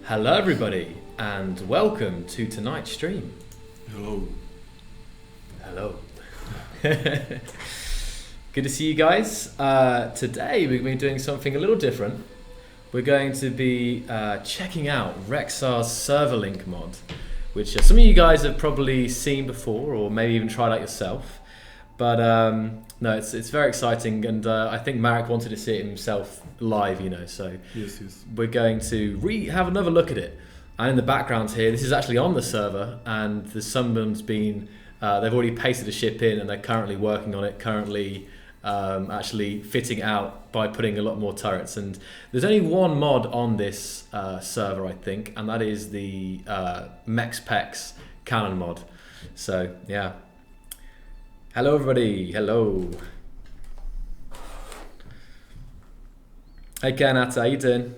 Hello everybody and welcome to tonight's stream. Hello. Hello. Good to see you guys. Today we're going to be doing something a little different. We're going to be checking out Rexxar's server link mod, which some of you guys have probably seen before or maybe even tried out yourself. But no, it's very exciting, and I think Marek wanted to see it himself live, so yes. We're going to have another look at it. And in the background here, this is actually on the server, and someone's been, they've already pasted a ship in, and they're currently working on it, actually fitting it out by putting a lot more turrets. And there's only one mod on this server, I think, and that is the MechSpecs cannon mod. So yeah. Hello everybody, hello. Hey Kanata, how you doing?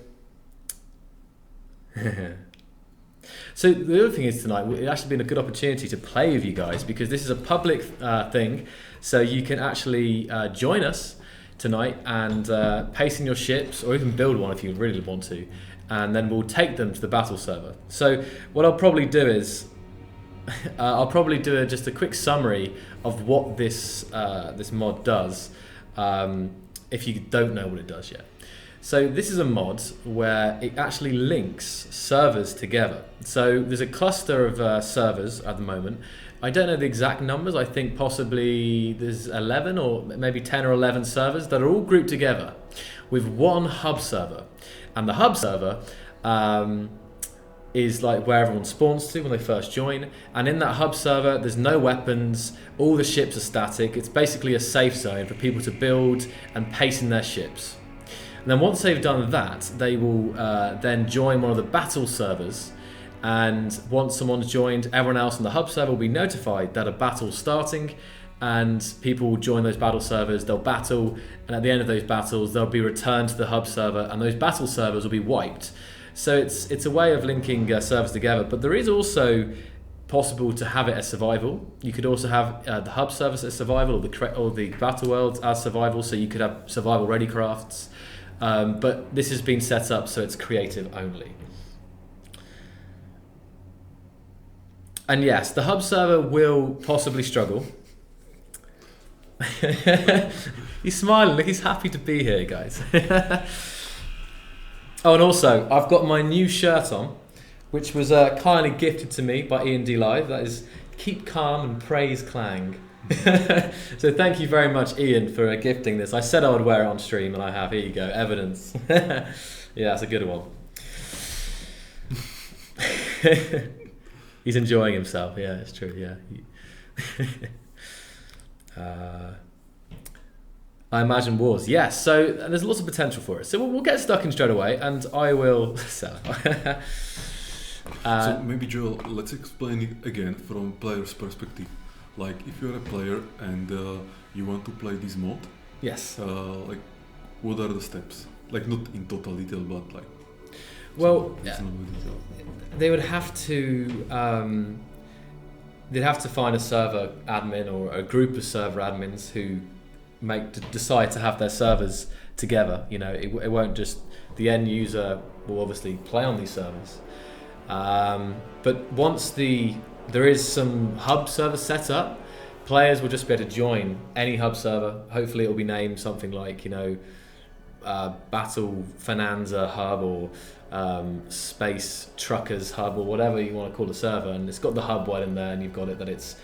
So the other thing is tonight, it's actually been a good opportunity to play with you guys because this is a public thing, so you can actually join us tonight and pace in your ships, or even build one if you really want to, and then we'll take them to the battle server. So what I'll probably do is I'll probably do just a quick summary of what this mod does, if you don't know what it does yet. So this is a mod where it actually links servers together. So there's a cluster of servers at the moment. I don't know the exact numbers. I think possibly there's 11 or maybe 10 or 11 servers that are all grouped together with one hub server. And the hub server is like where everyone spawns to when they first join, and in that hub server there's no weapons, all the ships are static. It's basically a safe zone for people to build and pace in their ships. And then once they've done that, they will then join one of the battle servers, and once someone's joined, everyone else on the hub server will be notified that a battle's starting, and people will join those battle servers, they'll battle, and at the end of those battles they'll be returned to the hub server, and those battle servers will be wiped. So it's a way of linking servers together, but there is also possible to have it as survival. You could also have the hub servers as survival, or the battle worlds as survival, so you could have survival ready crafts. But this has been set up so it's creative only. And yes, the hub server will possibly struggle. He's smiling, look, he's happy to be here, guys. Oh, and also, I've got my new shirt on, which was kindly gifted to me by E&D Live. That is, keep calm and praise Clang. So thank you very much, Ian, for gifting this. I said I would wear it on stream, and I have. Here you go, evidence. Yeah, that's a good one. He's enjoying himself. Yeah, it's true. Yeah. I imagine wars. Yes, so there's lots of potential for it. So we'll get stuck in straight away, and I will sell. So maybe Joel, let's explain it again from player's perspective. Like if you're a player and you want to play this mod, yes. Like what are the steps? Like not in total detail, but like. Well, they would have to. They'd have to find a server admin or a group of server admins who decide to have their servers together. It won't just, the end user will obviously play on these servers, but once there is some hub server set up, players will just be able to join any hub server. Hopefully it will be named something like Battle Finanza Hub, or Space Truckers Hub, or whatever you want to call the server, and it's got the hub one in there, and you've got it that it's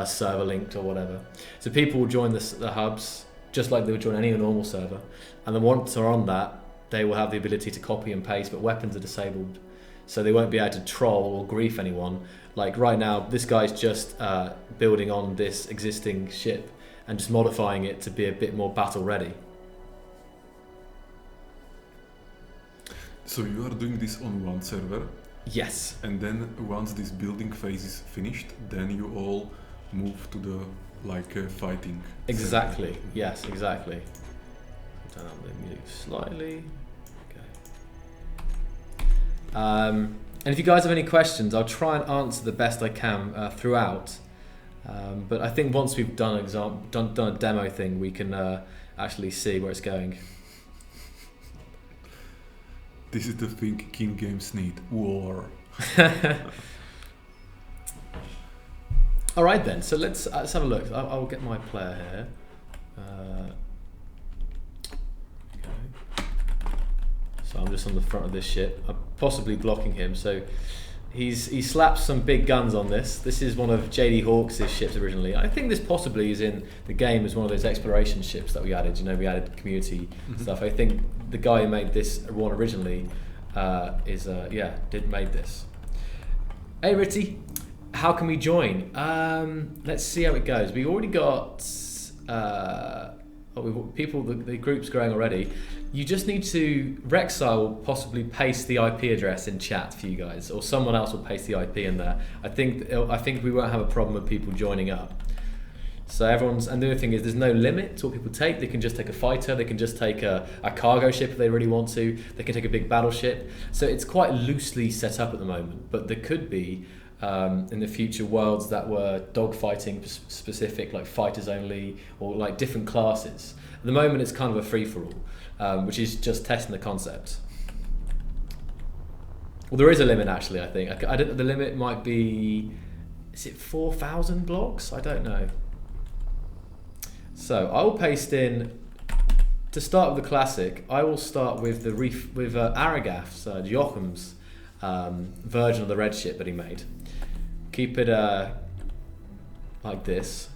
server linked or whatever. So people will join the hubs just like they would join any normal server, and then once they're on that, they will have the ability to copy and paste, but weapons are disabled, so they won't be able to troll or grief anyone. Like right now, this guy's just building on this existing ship and just modifying it to be a bit more battle ready. So you are doing this on one server? Yes. And then once this building phase is finished, then you all move to the fighting. Exactly. Server. Yes, exactly. Turn up the music slightly. Okay. And if you guys have any questions, I'll try and answer the best I can throughout. But I think once we've done a demo thing, we can actually see where it's going. This is the thing King Games need. War. All right then. So let's have a look. I'll get my player here. Okay. So I'm just on the front of this ship. I'm possibly blocking him. So he slaps some big guns on this. This is one of JD Hawks' ships originally. I think this possibly is in the game as one of those exploration ships that we added. You know, we added community stuff. I think the guy who made this one originally made this. Hey Ritty, how can we join? Let's see how it goes. We've already got people. The group's growing already. You just need to. Rexxar will possibly paste the IP address in chat for you guys, or someone else will paste the IP in there. I think we won't have a problem with people joining up. So and the other thing is there's no limit to what people take. They can just take a fighter, they can just take a cargo ship if they really want to, they can take a big battleship. So it's quite loosely set up at the moment, but there could be in the future worlds that were dogfighting specific, like fighters only, or like different classes. At the moment it's kind of a free-for-all, which is just testing the concept. Well, there is a limit actually, I think. The limit might be, is it 4,000 blocks? I don't know. So I will paste in, to start with the classic, I will start with Aragaf's, Joachim's version of the red ship that he made. Keep it like this.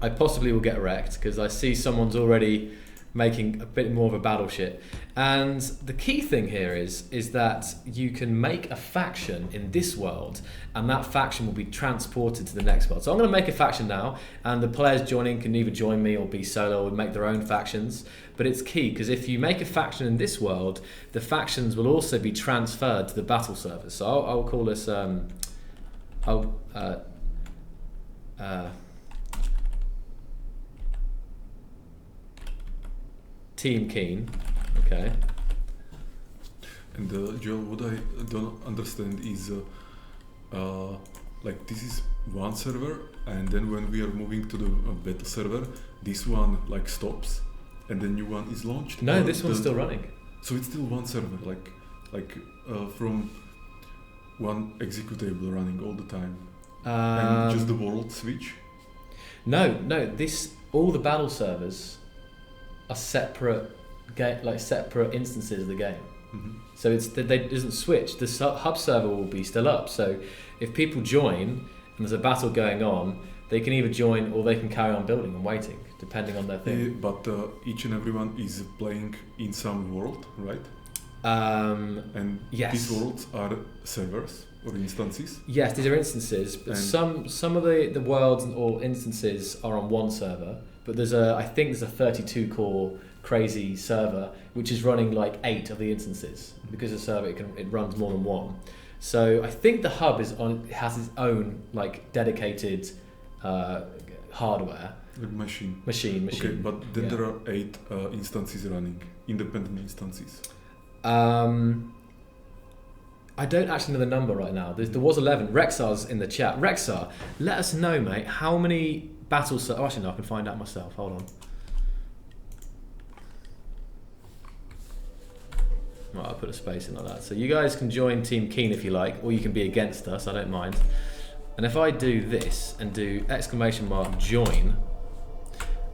I possibly will get wrecked because I see someone's already making a bit more of a battleship. And the key thing here is that you can make a faction in this world, and that faction will be transported to the next world. So I'm going to make a faction now, and the players joining can either join me or be solo or make their own factions. But it's key because if you make a faction in this world, the factions will also be transferred to the battle servers. So I'll call this Team Keen, okay. And Joel, what I don't understand is, like this is one server, and then when we are moving to the beta server, this one like stops, and the new one is launched. No, this one's still running. So it's still one server, like from one executable running all the time, and just the world switch. No, all the battle servers are separate instances of the game. Mm-hmm. So it doesn't switch. The hub server will be still up. So if people join and there's a battle going on, they can either join or they can carry on building and waiting, depending on their thing. But each and everyone is playing in some world, right? And yes. These worlds are servers or instances? Yes, these are instances, but some of the worlds or instances are on one server, but I think there's a 32 core crazy server which is running like 8 of the instances, because the server it runs more than one. So I think the hub has its own like dedicated hardware. Machine. Machine. Okay, but then there are 8 instances running, independent instances. I don't actually know the number right now. There was 11. Rexxar's in the chat. Rexxar, let us know, mate, how many battles... Oh, actually, no, I can find out myself. Hold on. Right, I'll put a space in like that. So you guys can join Team Keen if you like, or you can be against us. I don't mind. And if I do this and do !join,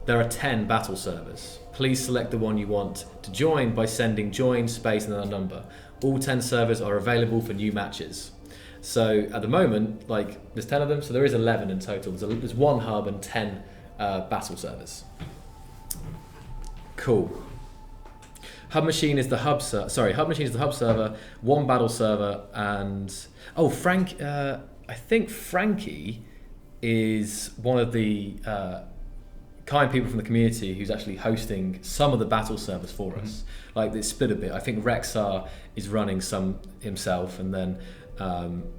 there are 10 battle servers. Please select the one you want to join by sending join space and then a number. All 10 servers are available for new matches. So at the moment, like there's 10 of them, so there is 11 in total. There's one hub and 10 battle servers. Cool. Hub machine is the hub server, one battle server, and I think Frankie is one of the kind people from the community who's actually hosting some of the battle servers for us. Like it's split a bit. I think Rexxar is running some himself, and then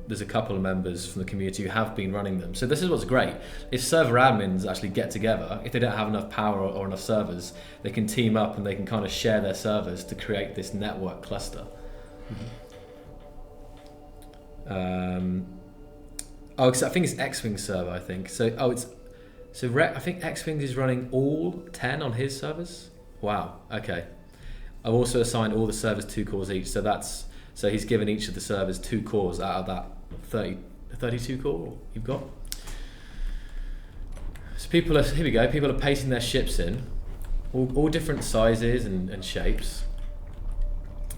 there's a couple of members from the community who have been running them. So this is what's great. If server admins actually get together, if they don't have enough power or enough servers, they can team up and they can kind of share their servers to create this network cluster. I think it's X-Wing server, I think. I think X-Wing is running all 10 on his servers. Wow, okay. I've also assigned all the servers 2 cores each, so he's given each of the servers 2 cores out of that 32 core you've got. So here we go, people are pasting their ships in, all different sizes and shapes.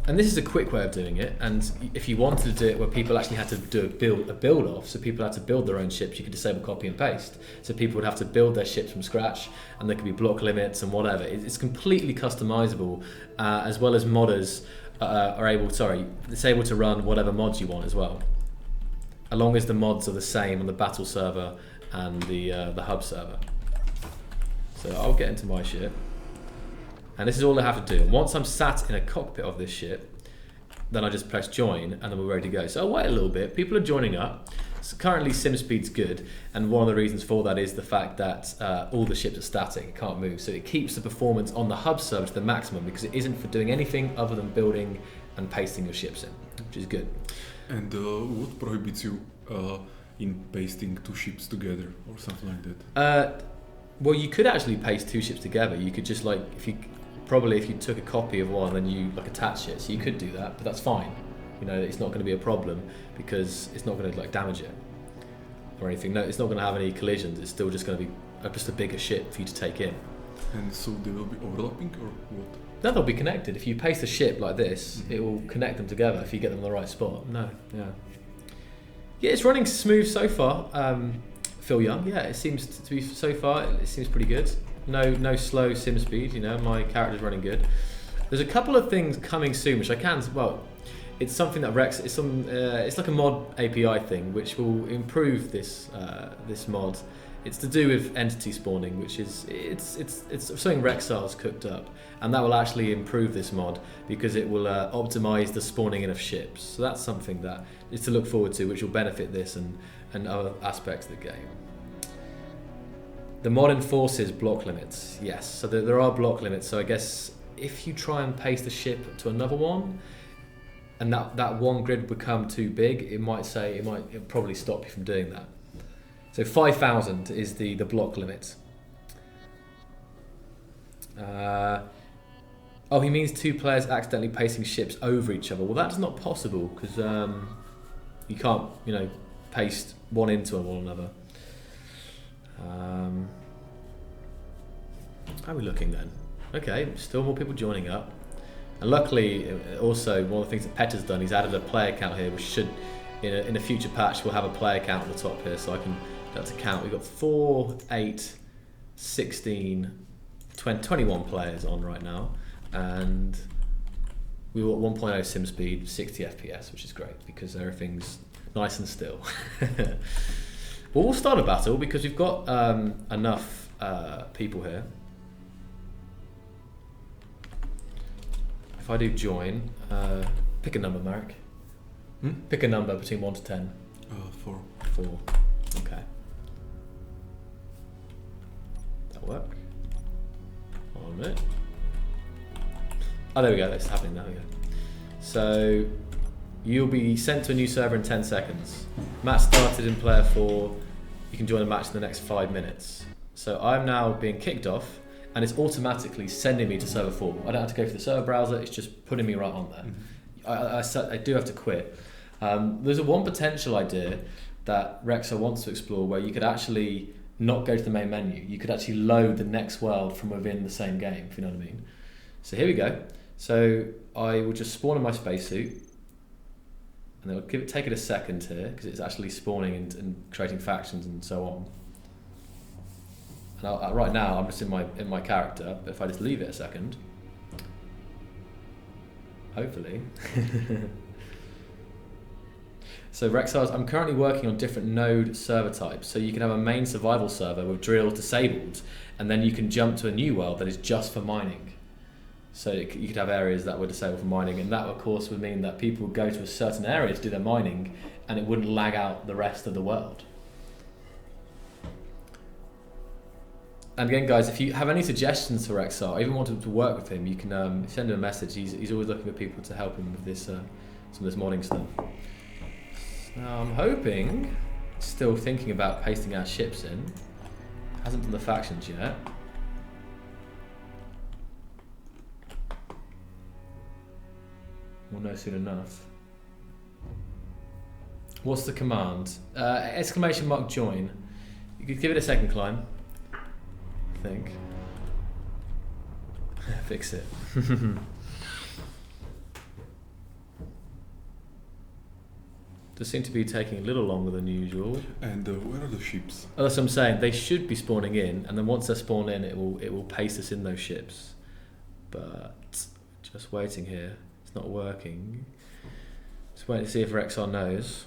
And this is a quick way of doing it, and if you wanted to do it where people actually had to do a build off, so people had to build their own ships, you could disable copy and paste. So people would have to build their ships from scratch, and there could be block limits and whatever. It's completely customizable, as well as modders it's able to run whatever mods you want as well, as long as the mods are the same on the battle server and the hub server. So I'll get into my ship. And this is all I have to do. And once I'm sat in a cockpit of this ship, then I just press join and then we're ready to go. So I'll wait a little bit. People are joining up. So currently sim speed's good, and one of the reasons for that is the fact that all the ships are static, it can't move. So it keeps the performance on the hub server to the maximum because it isn't for doing anything other than building and pasting your ships in, which is good. And what prohibits you in pasting 2 ships together or something like that? Well, you could actually paste 2 ships together. You could just if you took a copy of one, then you attach it. So you could do that, but that's fine. It's not going to be a problem because it's not going to damage it or anything. No, it's not going to have any collisions. It's still just going to be just a bigger ship for you to take in. And so they will be overlapping or what? No, they'll be connected. If you paste a ship like this, it will connect them together if you get them in the right spot. Yeah, it's running smooth so far. Phil Young, yeah, it seems to be so far. It seems pretty good. No slow sim speed. My character's running good. There's a couple of things coming soon, which it's something that Rexxar. It's like a mod API thing, which will improve this mod. It's to do with entity spawning, which is it's something Rexxar's cooked up, and that will actually improve this mod because it will optimize the spawning in of ships. So that's something that is to look forward to, which will benefit this and other aspects of the game. The mod enforces block limits, yes. So there are block limits. So I guess if you try and paste a ship to another one, and that one grid become too big, it'll probably stop you from doing that. So 5,000 is the block limit. He means 2 players accidentally pasting ships over each other. Well, that's not possible because you can't, paste one into one another. How are we looking then? Okay, still more people joining up. And luckily, also, one of the things that Petter's done, he's added a player count here, which should, in a future patch, we'll have a player count on the top here, so I can to count. We've got 4, 8, 16, 21 players on right now, and we've got 1.0 sim speed, 60 FPS, which is great because everything's nice and still. Well, we'll start a battle because we've got enough people here. If I do join, pick a number, Marek. Pick a number between 1 to 10. 4. 4. Okay. That work? Hold on a minute. Oh, there we go. That's happening now. Yeah. So you'll be sent to a new server in 10 seconds. Match started in player 4. You can join a match in the next 5 minutes. So I'm now being kicked off, and it's automatically sending me to server 4. I don't have to go through the server browser. It's just putting me right on there. I do have to quit. There's one potential idea that Rexxar wants to explore where you could actually not go to the main menu. You could actually load the next world from within the same game, if you know what I mean. So here we go. So I will just spawn in my spacesuit, and it'll take it a second here because it's actually spawning and creating factions and so on. And right now I'm just in my character, but if I just leave it a second, hopefully. So Rexxar, I'm currently working on different node server types. So you can have a main survival server with drills disabled, and then you can jump to a new world that is just for mining. So you could have areas that were disabled for mining, and that of course would mean that people would go to a certain area to do their mining, and it wouldn't lag out the rest of the world. And again, guys, if you have any suggestions for Rexxar, or even wanted to work with him, you can send him a message. He's always looking for people to help him with this some of this modding stuff. Now I'm hoping, still thinking about pasting our ships in. Hasn't done the factions yet. We'll know soon enough. What's the command? Exclamation mark join. You could give it a second climb. I think. Fix it. They seem to be taking a little longer than usual. And where are the ships? Oh, that's what I'm saying. They should be spawning in, and then once they spawn in, it will paste us in those ships. But just waiting here. It's not working. Just waiting to see if Rexxar knows.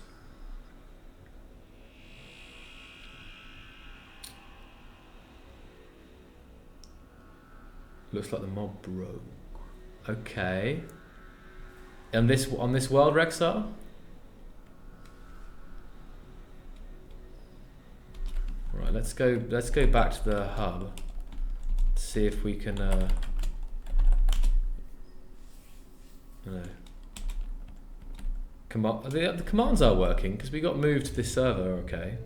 Looks like the mob broke. Okay. And on this world, Rexxar? Right, let's go back to the hub. See if we can the commands are working because we got moved to this server, okay.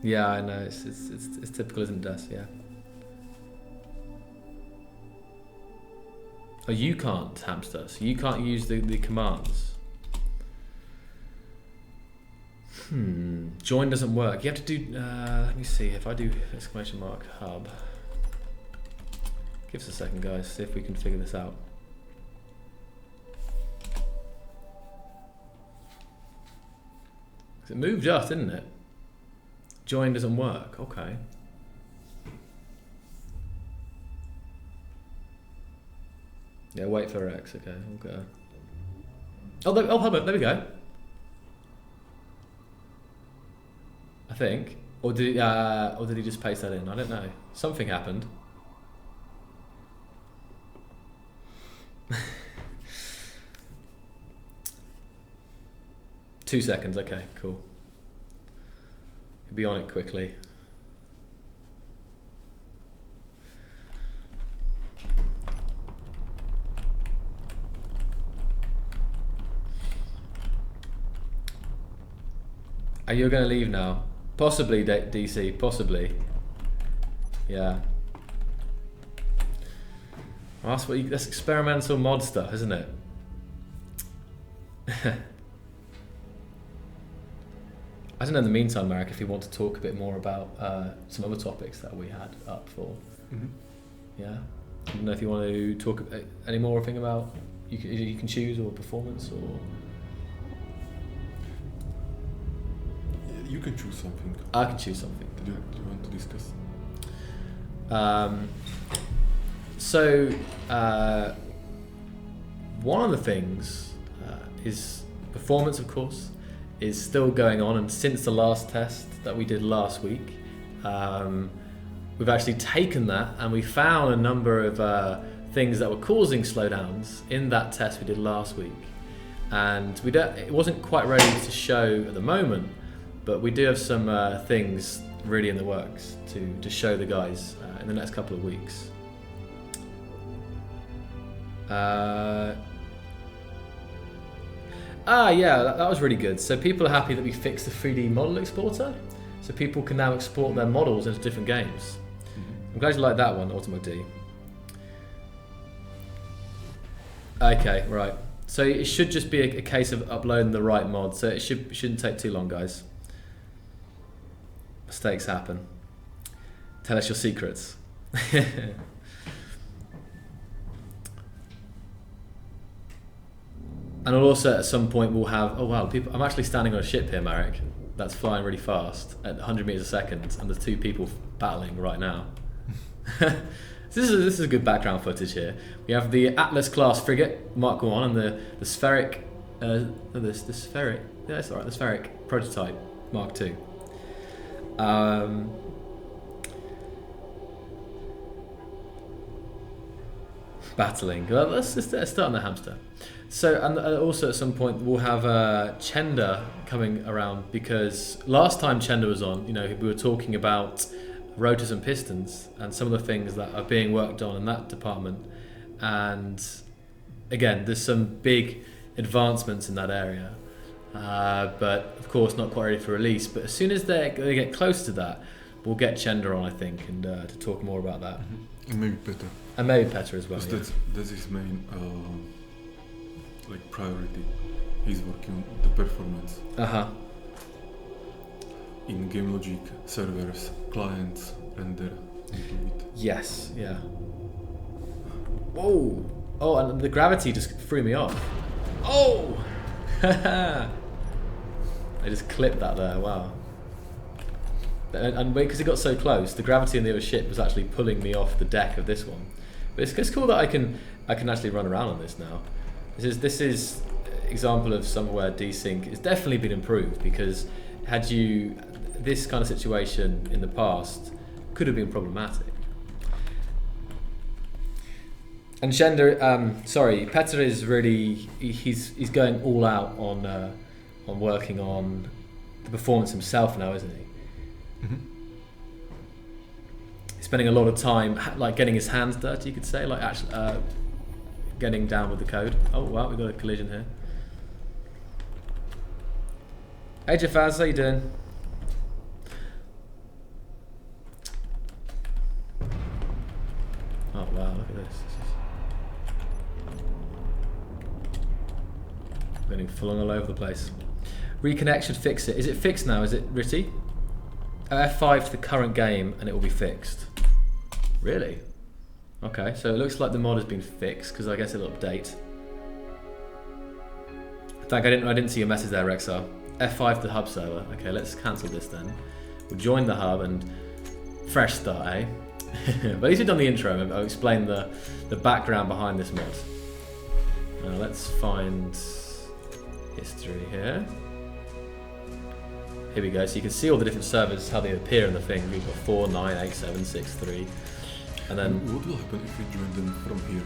Yeah, I know, it's typical, isn't it, yeah. Oh, you can't hamster, so you can't use the commands. Join doesn't work. You have to do, let me see, if I do exclamation mark hub. Give us a second, guys, see if we can figure this out. It moved just, didn't it? Join doesn't work, okay. Yeah, wait for X, okay, we'll go. Oh, there we go. I think. Or did he just paste that in? I don't know. Something happened. Two seconds, okay, cool. He'll be on it quickly. Are you going to leave now? Possibly, DC, possibly. Yeah. Well, that's experimental mod stuff, isn't it? I don't know in the meantime, Marek, if you want to talk a bit more about some other topics that we had up for. Mm-hmm. Yeah? I don't know if you want to talk any more thing about, you can choose, or performance, or... You can choose something. I can choose something. Do you want to discuss? One of the things is performance, of course, is still going on, and since the last test that we did last week, we've actually taken that and we found a number of things that were causing slowdowns in that test we did last week, and it wasn't quite ready to show at the moment, but we do have some things really in the works to show the guys in the next couple of weeks. Yeah, that was really good. So people are happy that we fixed the 3D model exporter, so people can now export their models into different games. Mm-hmm. I'm glad you like that one, Ultimo D. Okay, right. So it should just be a case of uploading the right mod, so it shouldn't take too long, guys. Mistakes happen. Tell us your secrets. And also at some point we'll have, oh wow, people, I'm actually standing on a ship here, Marek, that's flying really fast at 100 meters a second, and there's two people battling right now. This is a good background footage here. We have the Atlas class frigate Mark 1 and the spheric, the spheric, yeah, that's alright, the spheric prototype Mark 2. Battling. Well, let's start on the hamster. So, and also at some point we'll have Chenda coming around, because last time Chenda was on, we were talking about rotors and pistons and some of the things that are being worked on in that department. And again, there's some big advancements in that area, but of course not quite ready for release. But as soon as they get close to that, we'll get Chender on, I think, and to talk more about that. And maybe Peter. And maybe Petter as well. Because that's his main like priority. He's working on the performance. In game logic, servers, clients, render, into it. Yes, yeah. Whoa! Oh, and the gravity just threw me off. Oh! I just clipped that there, wow. And because it got so close, the gravity in the other ship was actually pulling me off the deck of this one. But it's cool that I can actually run around on this now. This is example of somewhere desync has definitely been improved, because had you this kind of situation in the past could have been problematic. And Petter is really he's going all out on working on the performance himself now, isn't he? He's spending a lot of time like getting his hands dirty, you could say, like actually getting down with the code. Oh wow, we got a collision here. Hey Jafaz, how you doing? Oh wow, look at this. Getting full on all over the place. Reconnect should fix it. Is it fixed now? Is it Ritty? F5 to the current game and it will be fixed. Really? Okay, so it looks like the mod has been fixed, because I guess it'll update. Thank I didn't see your message there, Rexxar. F5 to the hub server. Okay, let's cancel this then. We'll join the hub and fresh start, eh? But at least we've done the intro. I'll explain the background behind this mod. Now let's find history here. Here we go. So you can see all the different servers, how they appear in the thing. We've got 4, 9, 8, 7, 6, 3. And then what will happen if we join them from here?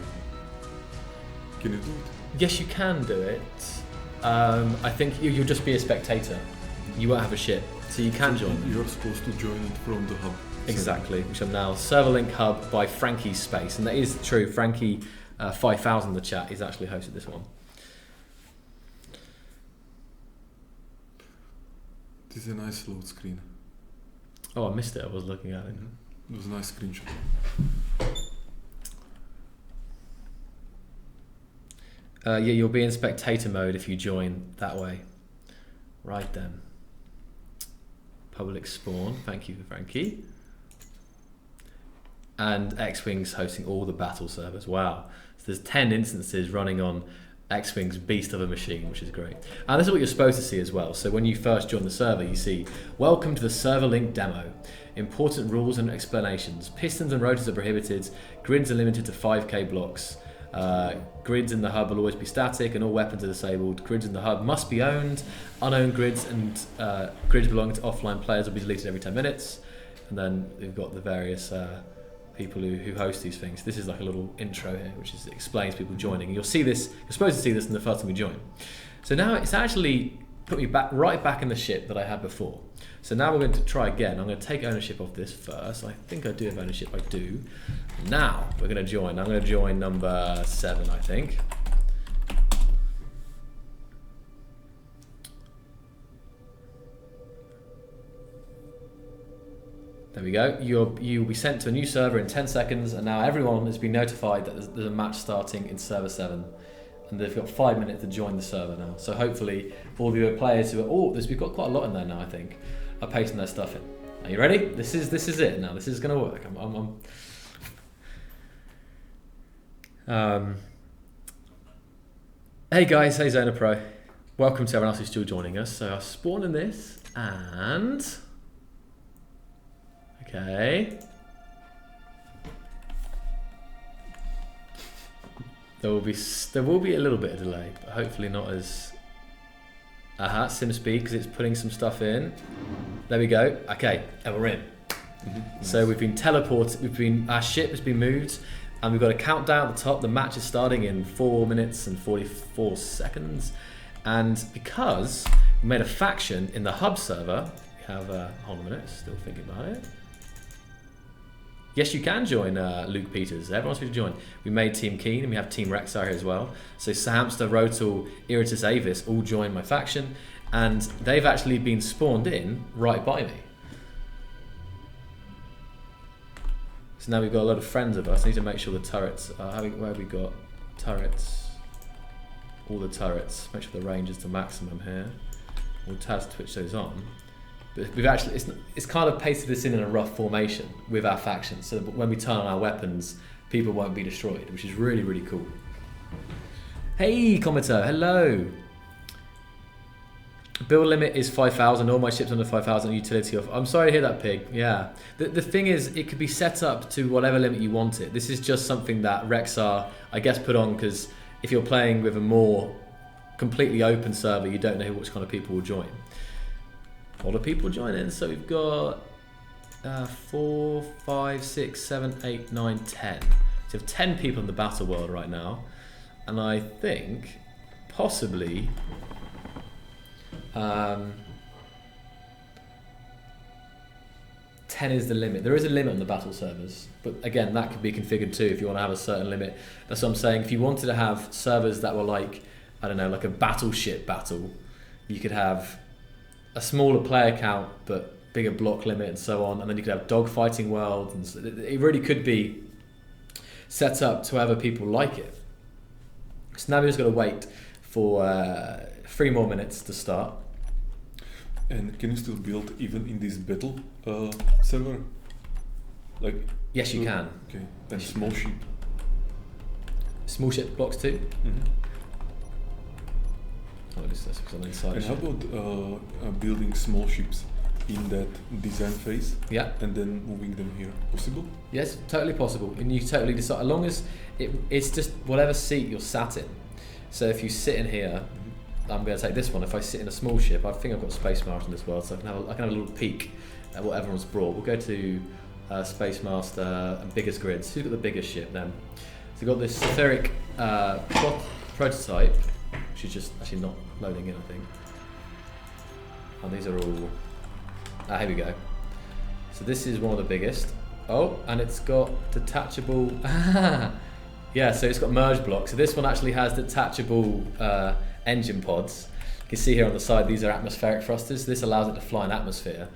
Can you do it? Yes, you can do it. I think you'll just be a spectator. You won't have a ship, so you can join them. You're supposed to join it from the hub. Exactly, which I'm now. Server link hub by Frankie's Space, and that is true. Frankie 5000 in the chat, he's actually hosted this one. This is a nice load screen. Oh, I missed it. I was looking at it. It was a nice screenshot. Yeah, you'll be in spectator mode if you join that way. Right then. Public spawn. Thank you, Frankie. And X-Wing's hosting all the battle servers. Wow. So there's 10 instances running on X-Wing's beast of a machine, which is great. And this is what you're supposed to see as well. So when you first join the server, you see, welcome to the server link demo. Important rules and explanations. Pistons and rotors are prohibited. Grids are limited to 5k blocks. Grids in the hub will always be static and all weapons are disabled. Grids in the hub must be owned. Unowned grids and grids belonging to offline players will be deleted every 10 minutes. And then we've got the various people who host these things. This is like a little intro here, which explains people joining. And you'll see this, you're supposed to see this in the first time we join. So now it's actually put me right back in the ship that I had before. So now we're going to try again. I'm going to take ownership of this first. I think I do have ownership, I do. Now we're going to join. I'm going to join number 7, I think. There we go. You'll be sent to a new server in 10 seconds, and now everyone has been notified that there's a match starting in server 7. And they've got 5 minutes to join the server now. So hopefully all the other players who are, we've got quite a lot in there now, I think, are pasting their stuff in. Are you ready? This is it now. This is going to work. Hey guys, hey Zona Pro. Welcome to everyone else who's still joining us. So I'll spawn in this and... Okay. There will be a little bit of delay, but hopefully not as... sim speed, because it's putting some stuff in. There we go. Okay, and we're in. Nice. So we've been teleported, our ship has been moved, and we've got a countdown at the top. The match is starting in 4 minutes and 44 seconds. And because we made a faction in the hub server, we have, hold on a minute, still thinking about it. Yes, you can join Luke Peters. Everyone's free to join. We made Team Keen and we have Team Rexxar here as well. So Sahamster, Rotal, Iritus, Avis all joined my faction, and they've actually been spawned in right by me. So now we've got a lot of friends of us. I need to make sure the turrets, where have we got turrets? All the turrets, make sure the range is to maximum here. We'll tab to switch those on. But we've actually, it's kind of pasted this in a rough formation with our factions, so that when we turn on our weapons, people won't be destroyed, which is really, really cool. Hey, Commenter, hello. Build limit is 5,000. All my ships under 5,000. Utility off. I'm sorry to hear that, Pig. Yeah. The thing is, it could be set up to whatever limit you want it. This is just something that Rexxar, I guess, put on because if you're playing with a more completely open server, you don't know which kind of people will join. A lot of people join in. So we've got 4, 5, 6, 7, 8, 9, 10. So we have 10 people in the battle world right now, and I think possibly. 10 is the limit. There is a limit on the battle servers, but again, that could be configured too if you want to have a certain limit. That's what I'm saying. If you wanted to have servers that were like, I don't know, like a battleship battle, you could have a smaller player count but bigger block limit and so on, and then you could have dogfighting worlds, and so it really could be set up to however people like it. So now we've just got to wait for 3 more minutes to start. And can you still build even in this battle server? Like yes, you can. Okay, and small ship. Small ship blocks too. Mm-hmm. Oh, this is because I'm inside. And how about building small ships in that design phase? Yeah. And then moving them here? Possible? Yes, totally possible. And you totally decide, as long as it's just whatever seat you're sat in. So if you sit in here. I'm going to take this one. If I sit in a small ship, I think I've got Space Master in this world, so I can have a little peek at what everyone's brought. We'll go to Space Master and biggest grids. Who's got the biggest ship then? So we've got this spheric prototype, which is just actually not loading in, I think. And these are all. Here we go. So this is one of the biggest. Oh, and it's got detachable. Yeah, so it's got merge blocks. So this one actually has detachable. Engine pods. You can see here on the side these are atmospheric thrusters. This allows it to fly in atmosphere,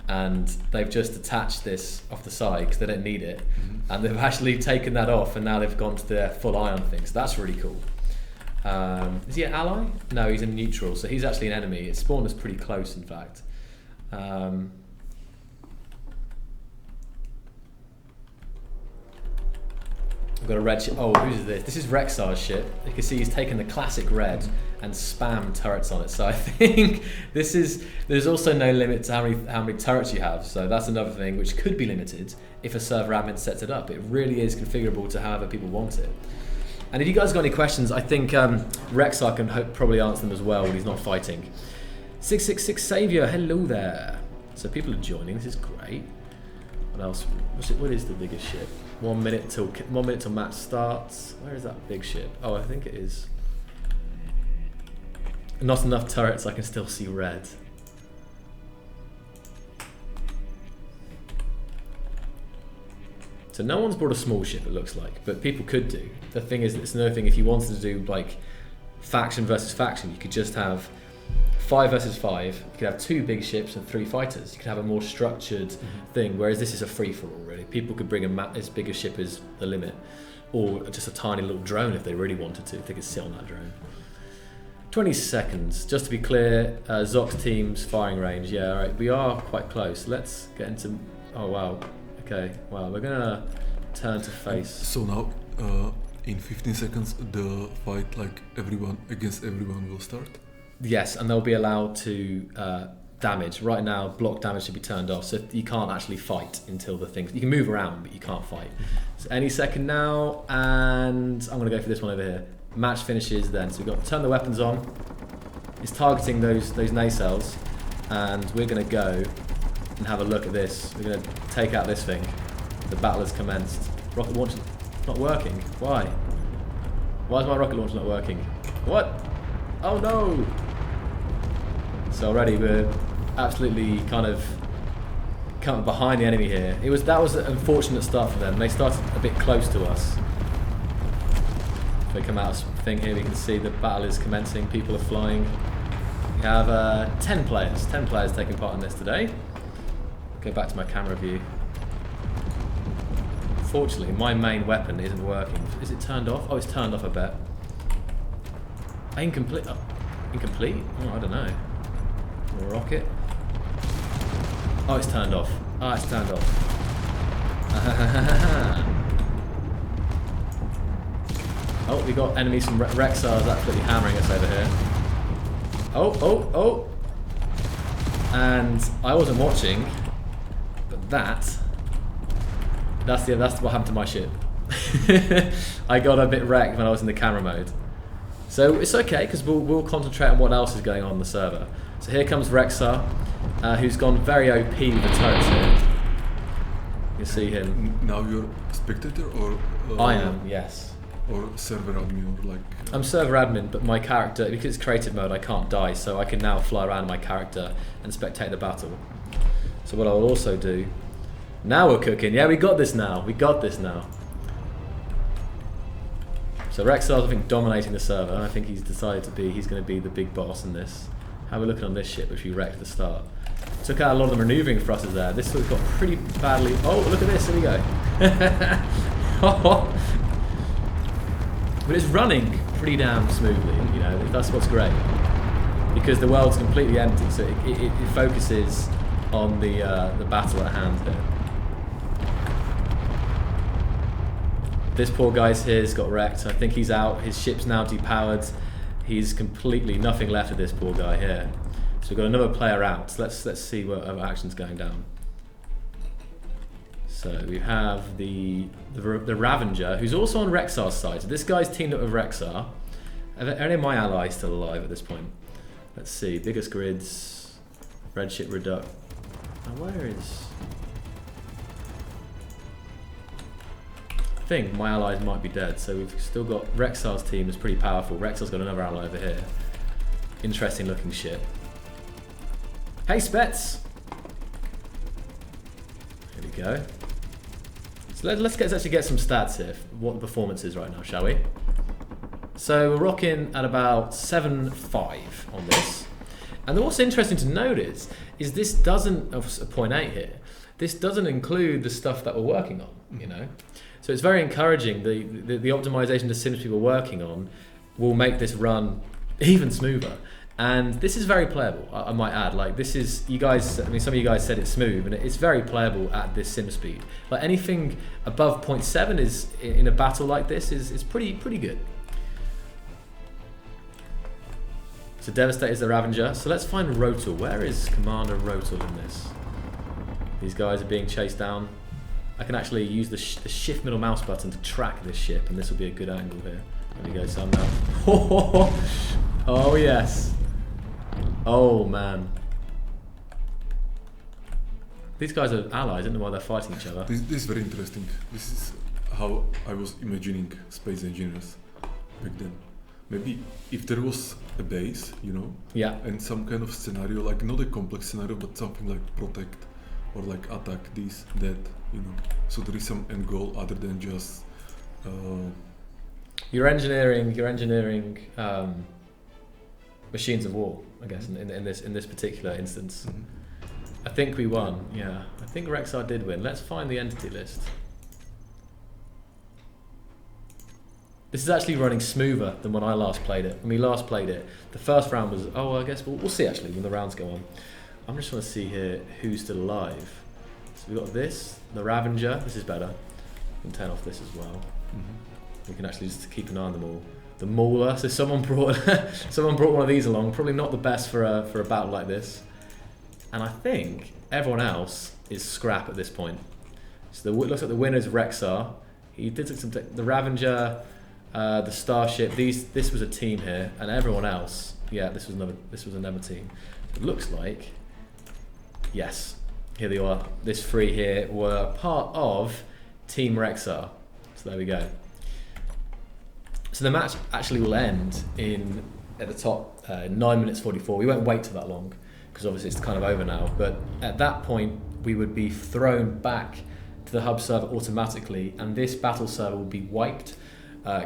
and they've just attached this off the side because they don't need it, and they've actually taken that off, and now they've gone to their full ion thing. So that's really cool. Is he an ally? No, he's a neutral, so he's actually an enemy. It spawned us pretty close, in fact. I've got a red ship. Oh, who's this? This is Rexxar's ship. You can see he's taken the classic red and spammed turrets on it. So I think there's also no limit to how many turrets you have. So that's another thing which could be limited if a server admin sets it up. It really is configurable to however people want it. And if you guys got any questions, I think Rexxar can probably answer them as well when he's not fighting. 666 Saviour, hello there. So people are joining. This is great. What else? What is the biggest ship? 1 minute till match starts. Where is that big ship? Oh, I think it is. Not enough turrets. I can still see red. So no one's brought a small ship. It looks like, but people could do. The thing is, it's another thing. If you wanted to do like faction versus faction, you could just have 5 versus 5. You could have 2 big ships and 3 fighters. You could have a more structured thing, whereas this is a free-for-all, really. People could bring as big a ship as the limit, or just a tiny little drone if they really wanted to, if they could sit on that drone. 20 seconds. Just to be clear, Zox team's firing range. Yeah, all right, we are quite close. Let's get into... Oh, wow. Okay, well, we're going to turn to face. So now, in 15 seconds, the fight, like everyone against everyone, will start? Yes, and they'll be allowed to damage. Right now, block damage should be turned off, so you can't actually fight until the things... You can move around, but you can't fight. So any second now, and I'm going to go for this one over here. Match finishes then. So we've got to turn the weapons on. It's targeting those nacelles, and we're going to go and have a look at this. We're going to take out this thing. The battle has commenced. Rocket launcher not working. Why? Why is my rocket launcher not working? What? Oh no! So already we're absolutely kind of behind the enemy here. That was an unfortunate start for them. They started a bit close to us. If we come out of the thing here, we can see the battle is commencing. People are flying. We have 10 players. 10 players taking part in this today. Go back to my camera view. Unfortunately, my main weapon isn't working. Is it turned off? Oh, it's turned off, I bet. Incomplete. Oh, incomplete? Oh, I don't know. Rocket. Oh, it's turned off. Ah, it's turned off. Oh, we got enemies from Rexxar absolutely hammering us over here. Oh. And I wasn't watching, but that's what happened to my ship. I got a bit wrecked when I was in the camera mode. So it's okay, because we'll concentrate on what else is going on the server. So here comes Rexxar, who's gone very OP with the turrets here. You can see him. Now you're spectator or? I am, yes. Or server admin or like... I'm server admin, but my character, because it's creative mode, I can't die, so I can now fly around my character and spectate the battle. So what I'll also do... Now we're cooking. Yeah, we got this now. So Rexxar's, I think, dominating the server. I think he's decided he's going to be the big boss in this. How are we looking on this ship, which we wrecked at the start? Took out a lot of the manoeuvring thrusters there. This one's got pretty badly... Oh, look at this. Here we go. But it's running pretty damn smoothly, you know, that's what's great. Because the world's completely empty, so it focuses on the battle at hand here. This poor guy's here's got wrecked. I think he's out. His ship's now depowered. He's completely nothing left of this poor guy here. So we've got another player out. So let's see what other action's going down. So we have the Ravager, who's also on Rexxar's side. So this guy's teamed up with Rexxar. Are any of my allies still alive at this point? Let's see. Biggest grids. Red ship reduct. Now where is... I think my allies might be dead. So we've still got... Rexxar's team is pretty powerful. Rexxar's got another ally over here. Interesting looking ship. Hey, Spets! Here we go. So let's actually get some stats here, what the performance is right now, shall we? So we're rocking at about 7.5 on this. And what's interesting to note is this doesn't, a 0.8 here, this doesn't include the stuff that we're working on, you know? So it's very encouraging. The optimization the Sims people are working on will make this run even smoother. And this is very playable, I might add. Like this is, you guys, I mean, some of you guys said it's smooth, and it's very playable at this sim speed. Like anything above 0.7 is, in a battle like this, is pretty good. So Devastator is the Ravager. So let's find Rotor. Where is Commander Rotor in this? These guys are being chased down. I can actually use the shift middle mouse button to track this ship, and this will be a good angle here. There we go, Sam now. Oh yes. Oh man. These guys are allies, I don't know why they're fighting each other. This is very interesting. This is how I was imagining space engineers back then. Maybe if there was a base, you know, yeah, and some kind of scenario, like not a complex scenario, but something like protect or like attack this, that, you know. So there is some end goal other than just... You're engineering machines of war, I guess, in this particular instance. Mm-hmm. I think we won. Yeah, I think Rexxar did win. Let's find the entity list. This is actually running smoother than when I last played it. When we last played it, the first round was... Oh, I guess we'll see actually when the rounds go on. I'm just trying to see here who's still alive. So we've got this, the Ravager. This is better. We can turn off this as well. Mm-hmm. We can actually just keep an eye on them all. The Mauler, so someone brought one of these along. Probably not the best for a battle like this. And I think everyone else is scrap at this point. So it looks like the winner is Rexxar. He did some the Ravager, the Starship. This was a team here, and everyone else. Yeah, this was another team. It looks like, yes, here they are. This three here were part of Team Rexxar. So there we go. So the match actually will end at the top 9 minutes 44. We won't wait till that long because obviously it's kind of over now. But at that point, we would be thrown back to the hub server automatically, and this battle server will be wiped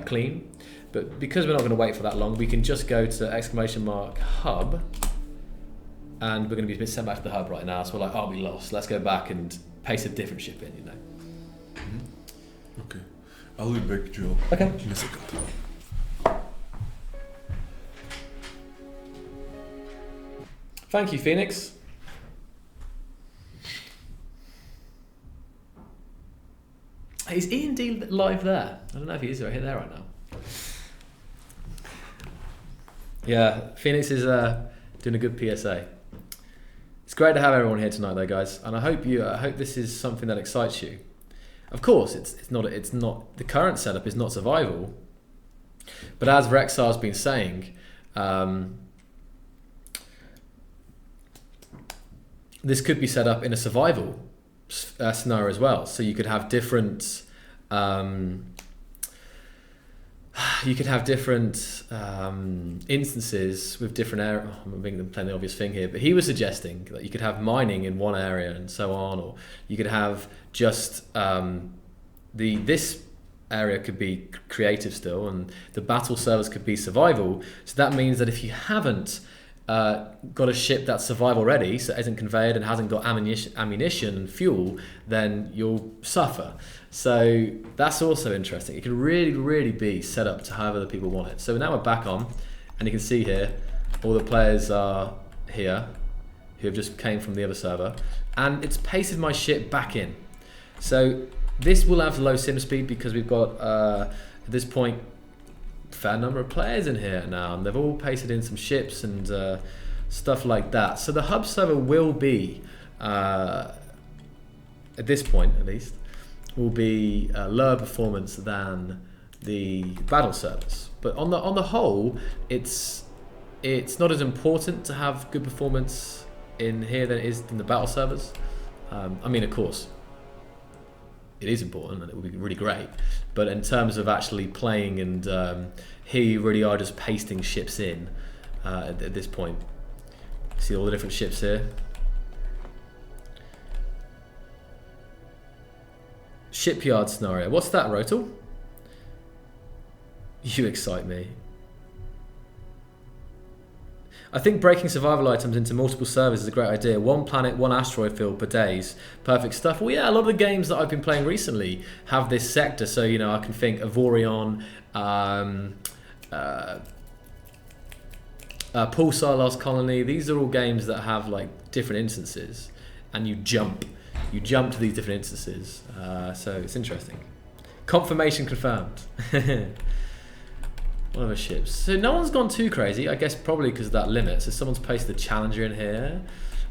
clean. But because we're not going to wait for that long, we can just go to !hub, and we're going to be sent back to the hub right now. So we're like, oh, we lost. Let's go back and paste a different ship in, you know. Okay. I'll be back, Joel. Okay. In a second. Thank you, Phoenix. Is E&D live there? I don't know if he is right there right now. Yeah, Phoenix is doing a good PSA. It's great to have everyone here tonight, though, guys, and I hope this is something that excites you. Of course, it's not the current setup is not survival, but as Rexxar's been saying, this could be set up in a survival scenario as well. So you could have different. Instances with different areas. I'm playing the obvious thing here, but he was suggesting that you could have mining in one area and so on, or you could have just this area could be creative still, and the battle servers could be survival. So that means that if you haven't got a ship that's survival ready, so it isn't conveyed and hasn't got ammunition and fuel, then you'll suffer. So that's also interesting. It can really be set up to however the people want it. So now we're back on, and you can see here all the players are here who have just came from the other server, and it's pasted my ship back in. So this will have low sim speed because we've got at this point fair number of players in here now, and they've all pasted in some ships and stuff like that. So the hub server will be at this point at least will be lower performance than the battle servers, but on the whole it's not as important to have good performance in here than it is in the battle servers. I mean, of course it is important and it will be really great, but in terms of actually playing and here you really are just pasting ships in at this point. See all the different ships here. Shipyard scenario. What's that, Rotal? You excite me. I think breaking survival items into multiple servers is a great idea. One planet, one asteroid field per days. Perfect stuff. Well, yeah, a lot of the games that I've been playing recently have this sector. So, you know, I can think Avorion, Pulsar Lost Colony. These are all games that have like different instances, and you jump to these different instances. So it's interesting. Confirmation confirmed. One of the ships. So no one's gone too crazy. I guess probably because of that limit. So someone's pasted the Challenger in here.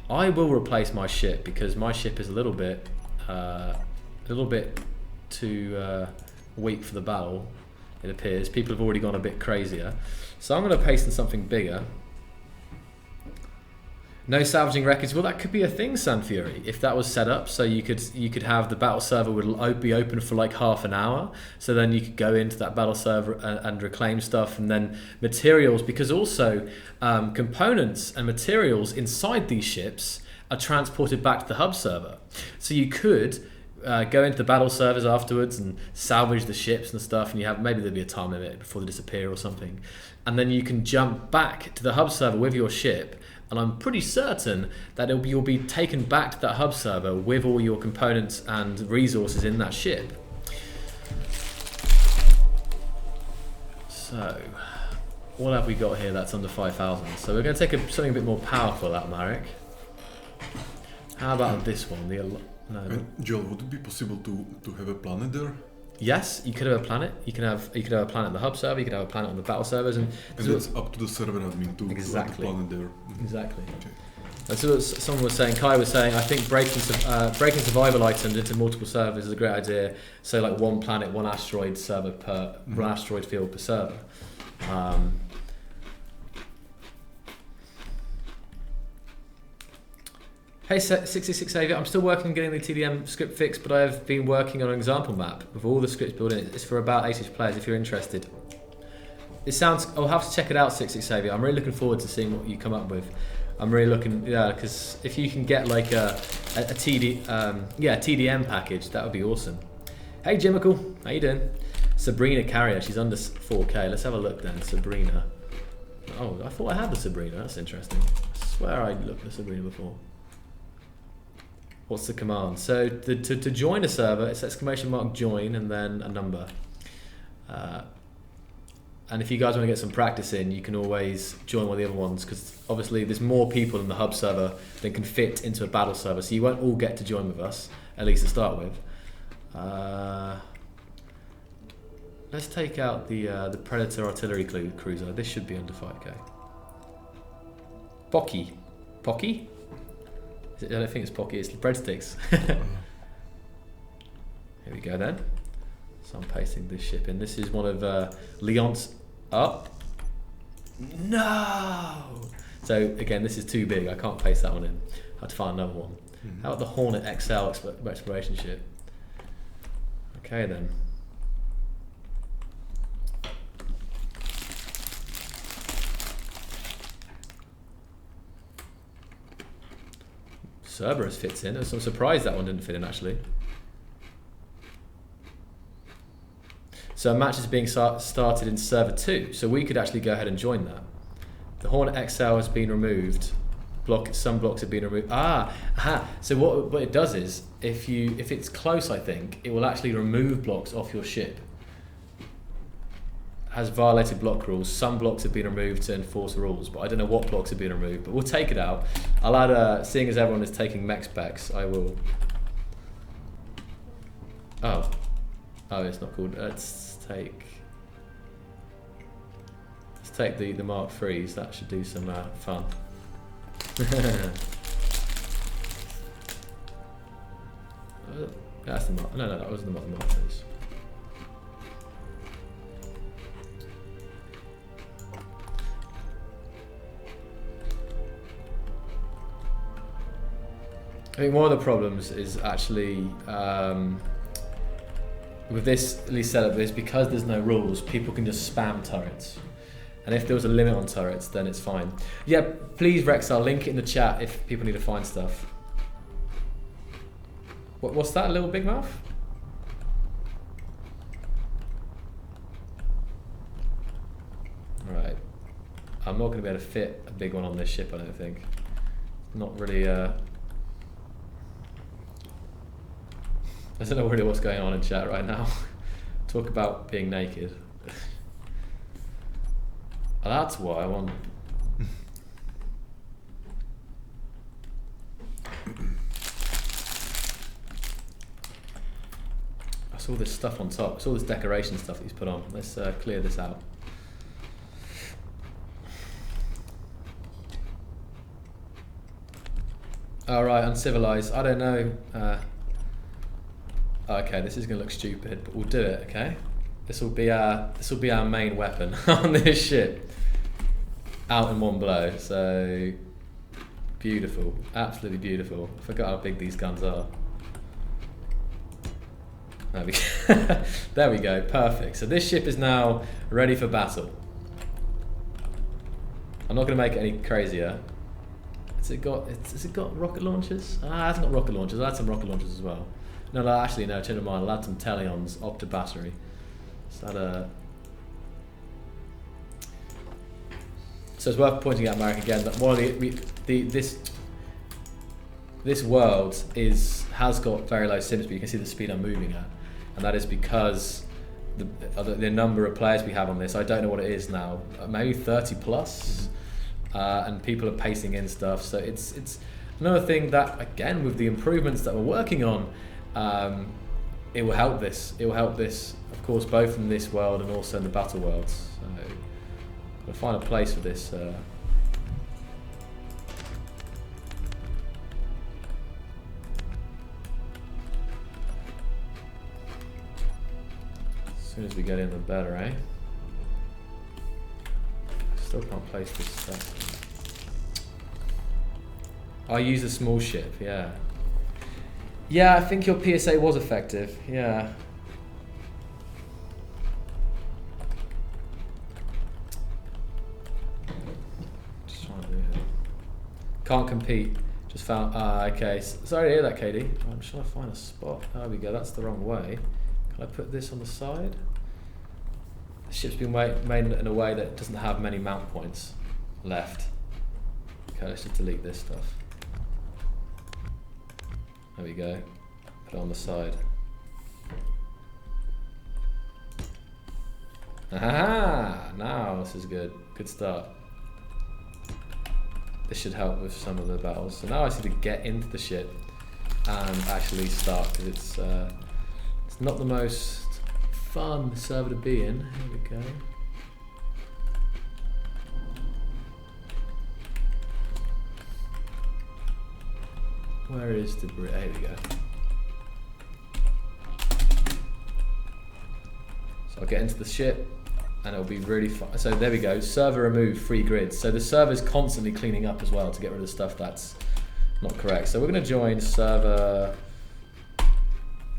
I will replace my ship because my ship is a little bit too weak for the battle. It appears people have already gone a bit crazier. So I'm going to paste in something bigger. No salvaging wreckage. Well, that could be a thing, Sunfury, if that was set up. So you could have the battle server would be open for like half an hour. So then you could go into that battle server and reclaim stuff, and then materials, because also components and materials inside these ships are transported back to the hub server. So you could go into the battle servers afterwards and salvage the ships and stuff, and you have maybe there'll be a time limit before they disappear or something, and then you can jump back to the hub server with your ship. And I'm pretty certain that you'll be taken back to that hub server with all your components and resources in that ship. So, what have we got here that's under 5,000? So we're going to take something a bit more powerful out, Marek. How about this one? Joel, would it be possible to have a planet there? Yes, you could have a planet. You could have a planet on the hub server. You could have a planet on the battle servers, and it's up to the server admin to have the planet there. Exactly. Okay. That's what someone was saying. Kai was saying, I think breaking survival items into multiple servers is a great idea. So like one planet, one asteroid server per one asteroid field per server. Hey 66 Avia, I'm still working on getting the TDM script fixed, but I have been working on an example map with all the scripts built in. It's for about 8ish players if you're interested. It sounds, I'll have to check it out, 66 Avia. I'm really looking forward to seeing what you come up with. I'm really looking, yeah, because if you can get like a TDM package, that would be awesome. Hey Jimical, how you doing? Sabrina Carrier, she's under 4K. Let's have a look then, Sabrina. Oh, I thought I had the Sabrina, that's interesting. I swear I looked at Sabrina before. What's the command? So to join a server, it's exclamation mark join and then a number. And if you guys want to get some practice in, you can always join one of the other ones, because obviously there's more people in the hub server than can fit into a battle server, so you won't all get to join with us, at least to start with. Let's take out the Predator artillery cruiser. This should be under 5k. Pocky. Pocky? I don't think it's Pocky, it's the breadsticks. Here we go then. So I'm pasting this ship in. This is one of Leon's. Oh. No! So again, this is too big. I can't paste that one in. I have to find another one. How about the Hornet XL exploration ship? Okay then. Cerberus fits in. I'm surprised that one didn't fit in actually. So a match is being started in server 2, so we could actually go ahead and join that. The Hornet XL has been removed. Some blocks have been removed. So what it does is, if it's close, I think it will actually remove blocks off your ship. Has violated block rules. Some blocks have been removed to enforce rules, but I don't know what blocks have been removed. But we'll take it out. I'll add. Seeing as everyone is taking mech specs, I will. Oh, it's not called. Let's take the Mark IIIs. That should do some fun. That's the Mark. No, that wasn't the Mark IIIs. I think one of the problems is actually with this at least setup is because there's no rules, people can just spam turrets. And if there was a limit on turrets, then it's fine. Yeah, please Rexxar, link it in the chat if people need to find stuff. What's that, a little big mouth? Right. I'm not going to be able to fit a big one on this ship, I don't think. Not really... I don't know really what's going on in chat right now. Talk about being naked. That's why I want... I saw this stuff on top. I saw this decoration stuff that he's put on. Let's clear this out. Alright, uncivilized. I don't know. Okay, this is gonna look stupid, but we'll do it. Okay, this will be our main weapon on this ship. Out in one blow. So beautiful, absolutely beautiful. I forgot how big these guns are. There we go. There we go. Perfect. So this ship is now ready for battle. I'm not gonna make it any crazier. Has it got rocket launchers? It hasn't got rocket launchers. I'll add some rocket launchers as well. No, actually, no, change of mind. I'll add some Teleons, Opta battery. So it's worth pointing out, Marek, again, that one of this world has got very low sim speed. You can see the speed I'm moving at, and that is because the number of players we have on this. I don't know what it is now, maybe 30 plus, and people are pacing in stuff. So it's another thing that, again, with the improvements that we're working on. It will help this. It will help this, of course, both in this world and also in the battle worlds. So, we'll find a place for this. As soon as we get in, the better, eh? Still can't place this stuff. I use a small ship, yeah. Yeah, I think your PSA was effective, yeah. Just trying to do it. Can't compete, just found, okay. Sorry to hear that, Katie. I'm just trying to find a spot. There we go, that's the wrong way. Can I put this on the side? The ship's been made in a way that doesn't have many mount points left. Okay, let's just delete this stuff. There we go. Put it on the side. Aha! Now this is good. Good start. This should help with some of the battles. So now I just need to get into the shit and actually start, because it's not the most fun server to be in. Here we go. Where is the bridge? Here we go. So I'll get into the ship and it'll be really fun. So there we go, server remove, free grids. So the server's constantly cleaning up as well to get rid of stuff that's not correct. So we're gonna join server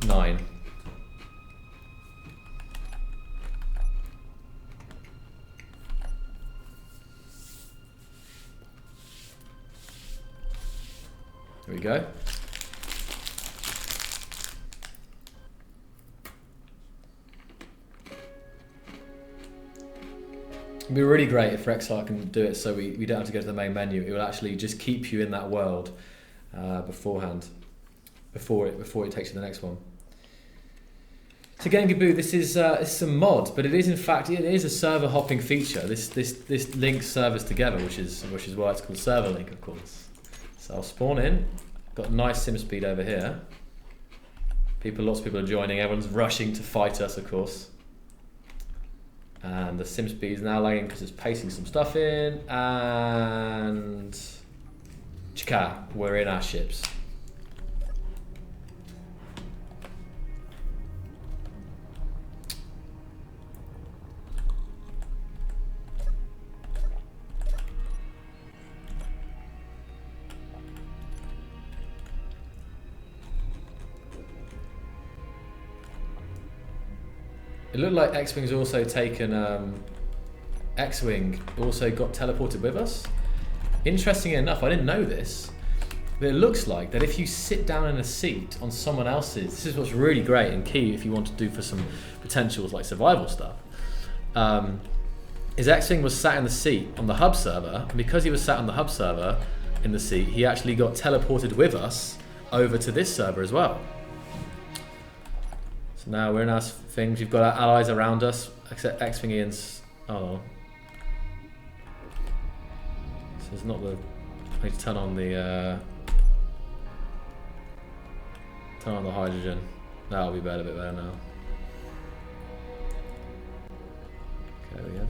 9. There we go. It'd be really great if Rexxar can do it so we don't have to go to the main menu. It will actually just keep you in that world beforehand, before it takes you to the next one. So Game Gaboo, this is a mod, but it is in fact a server hopping feature. This links servers together, which is why it's called server link, of course. So I'll spawn in. Got nice sim speed over here. Lots of people are joining. Everyone's rushing to fight us, of course. And the sim speed is now lagging because it's pasting some stuff in. And chika, we're in our ships. It looked like X-Wing's also taken, X-Wing also got teleported with us. Interestingly enough, I didn't know this, but it looks like that if you sit down in a seat on someone else's, this is what's really great and key if you want to do for some potentials like survival stuff, is X-Wing was sat in the seat on the hub server, and because he was sat on the hub server in the seat, he actually got teleported with us over to this server as well. So now we're in our things, we've got our allies around us, except X-Wing Ian's, oh. So it's not the, I need to turn on the hydrogen. That'll be better, a bit better now. Okay, we have.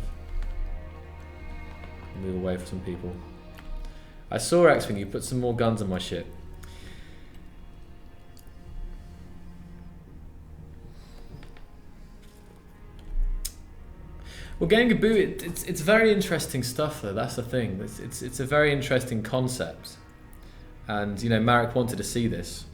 Move away for some people. I saw X-Wing, you put some more guns on my ship. Well, Game Gaboo, it's very interesting stuff though, that's the thing. It's a very interesting concept. And, you know, Marek wanted to see this.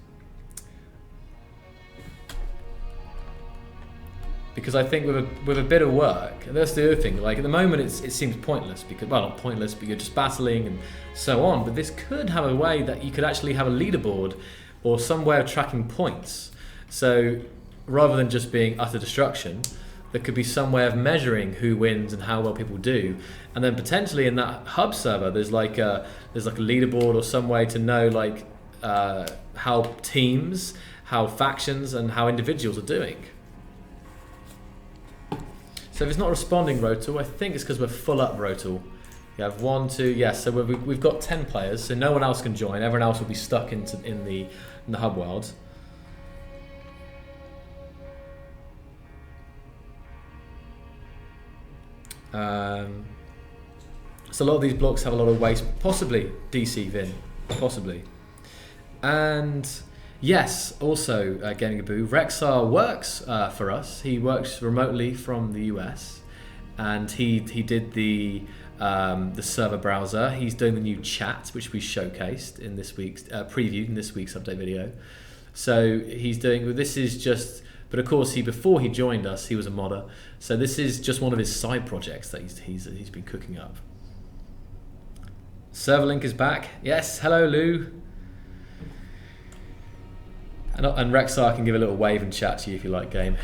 Because I think with a bit of work, and that's the other thing, like at the moment it seems pointless, because, well, not pointless, but you're just battling and so on, but this could have a way that you could actually have a leaderboard or some way of tracking points. So rather than just being utter destruction, there could be some way of measuring who wins and how well people do, and then potentially in that hub server there's like a leaderboard or some way to know like how teams, how factions, and how individuals are doing. So if it's not responding, Rotal, I think it's because we're full up, Rotal. You have 1, 2, yes. So we've got 10 players, so no one else can join. Everyone else will be stuck in the hub world. So a lot of these blocks have a lot of waste, possibly DC Vin, possibly. And yes, also Gaming Gaboo, Rexxar works for us. He works remotely from the US, and he did the server browser. He's doing the new chat, which we showcased in this week's preview in this week's update video. So he's doing, this is just, but of course before he joined us, he was a modder. So this is just one of his side projects that he's been cooking up. Serverlink is back. Yes, hello Lou. And Rexxar can give a little wave and chat to you if you like, game.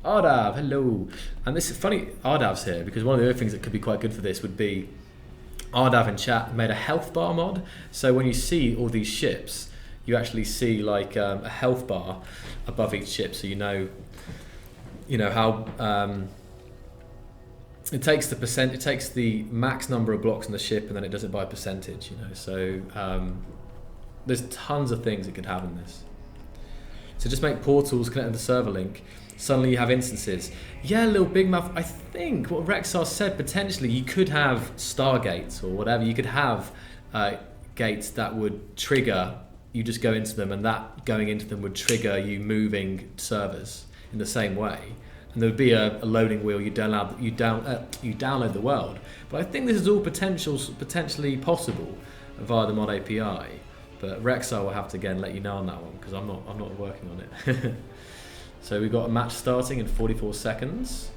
Ardav, hello. And this is funny, Ardav's here, because one of the other things that could be quite good for this would be Ardav in chat made a health bar mod. So when you see all these ships, you actually see like a health bar above each ship, so you know how it takes the max number of blocks on the ship, and then it does it by a percentage. So there's tons of things it could have in this. So just make portals, connect to the server link. Suddenly you have instances. Yeah, little big mouth. I think what Rexxar said, potentially you could have stargates or whatever. You could have gates that would trigger. You just go into them, and that going into them would trigger you moving servers in the same way. And there would be a loading wheel. You download the world. But I think this is all potentially possible via the mod API. But Rexxar will have to again let you know on that one, because I'm not working on it. So we've got a match starting in 44 seconds.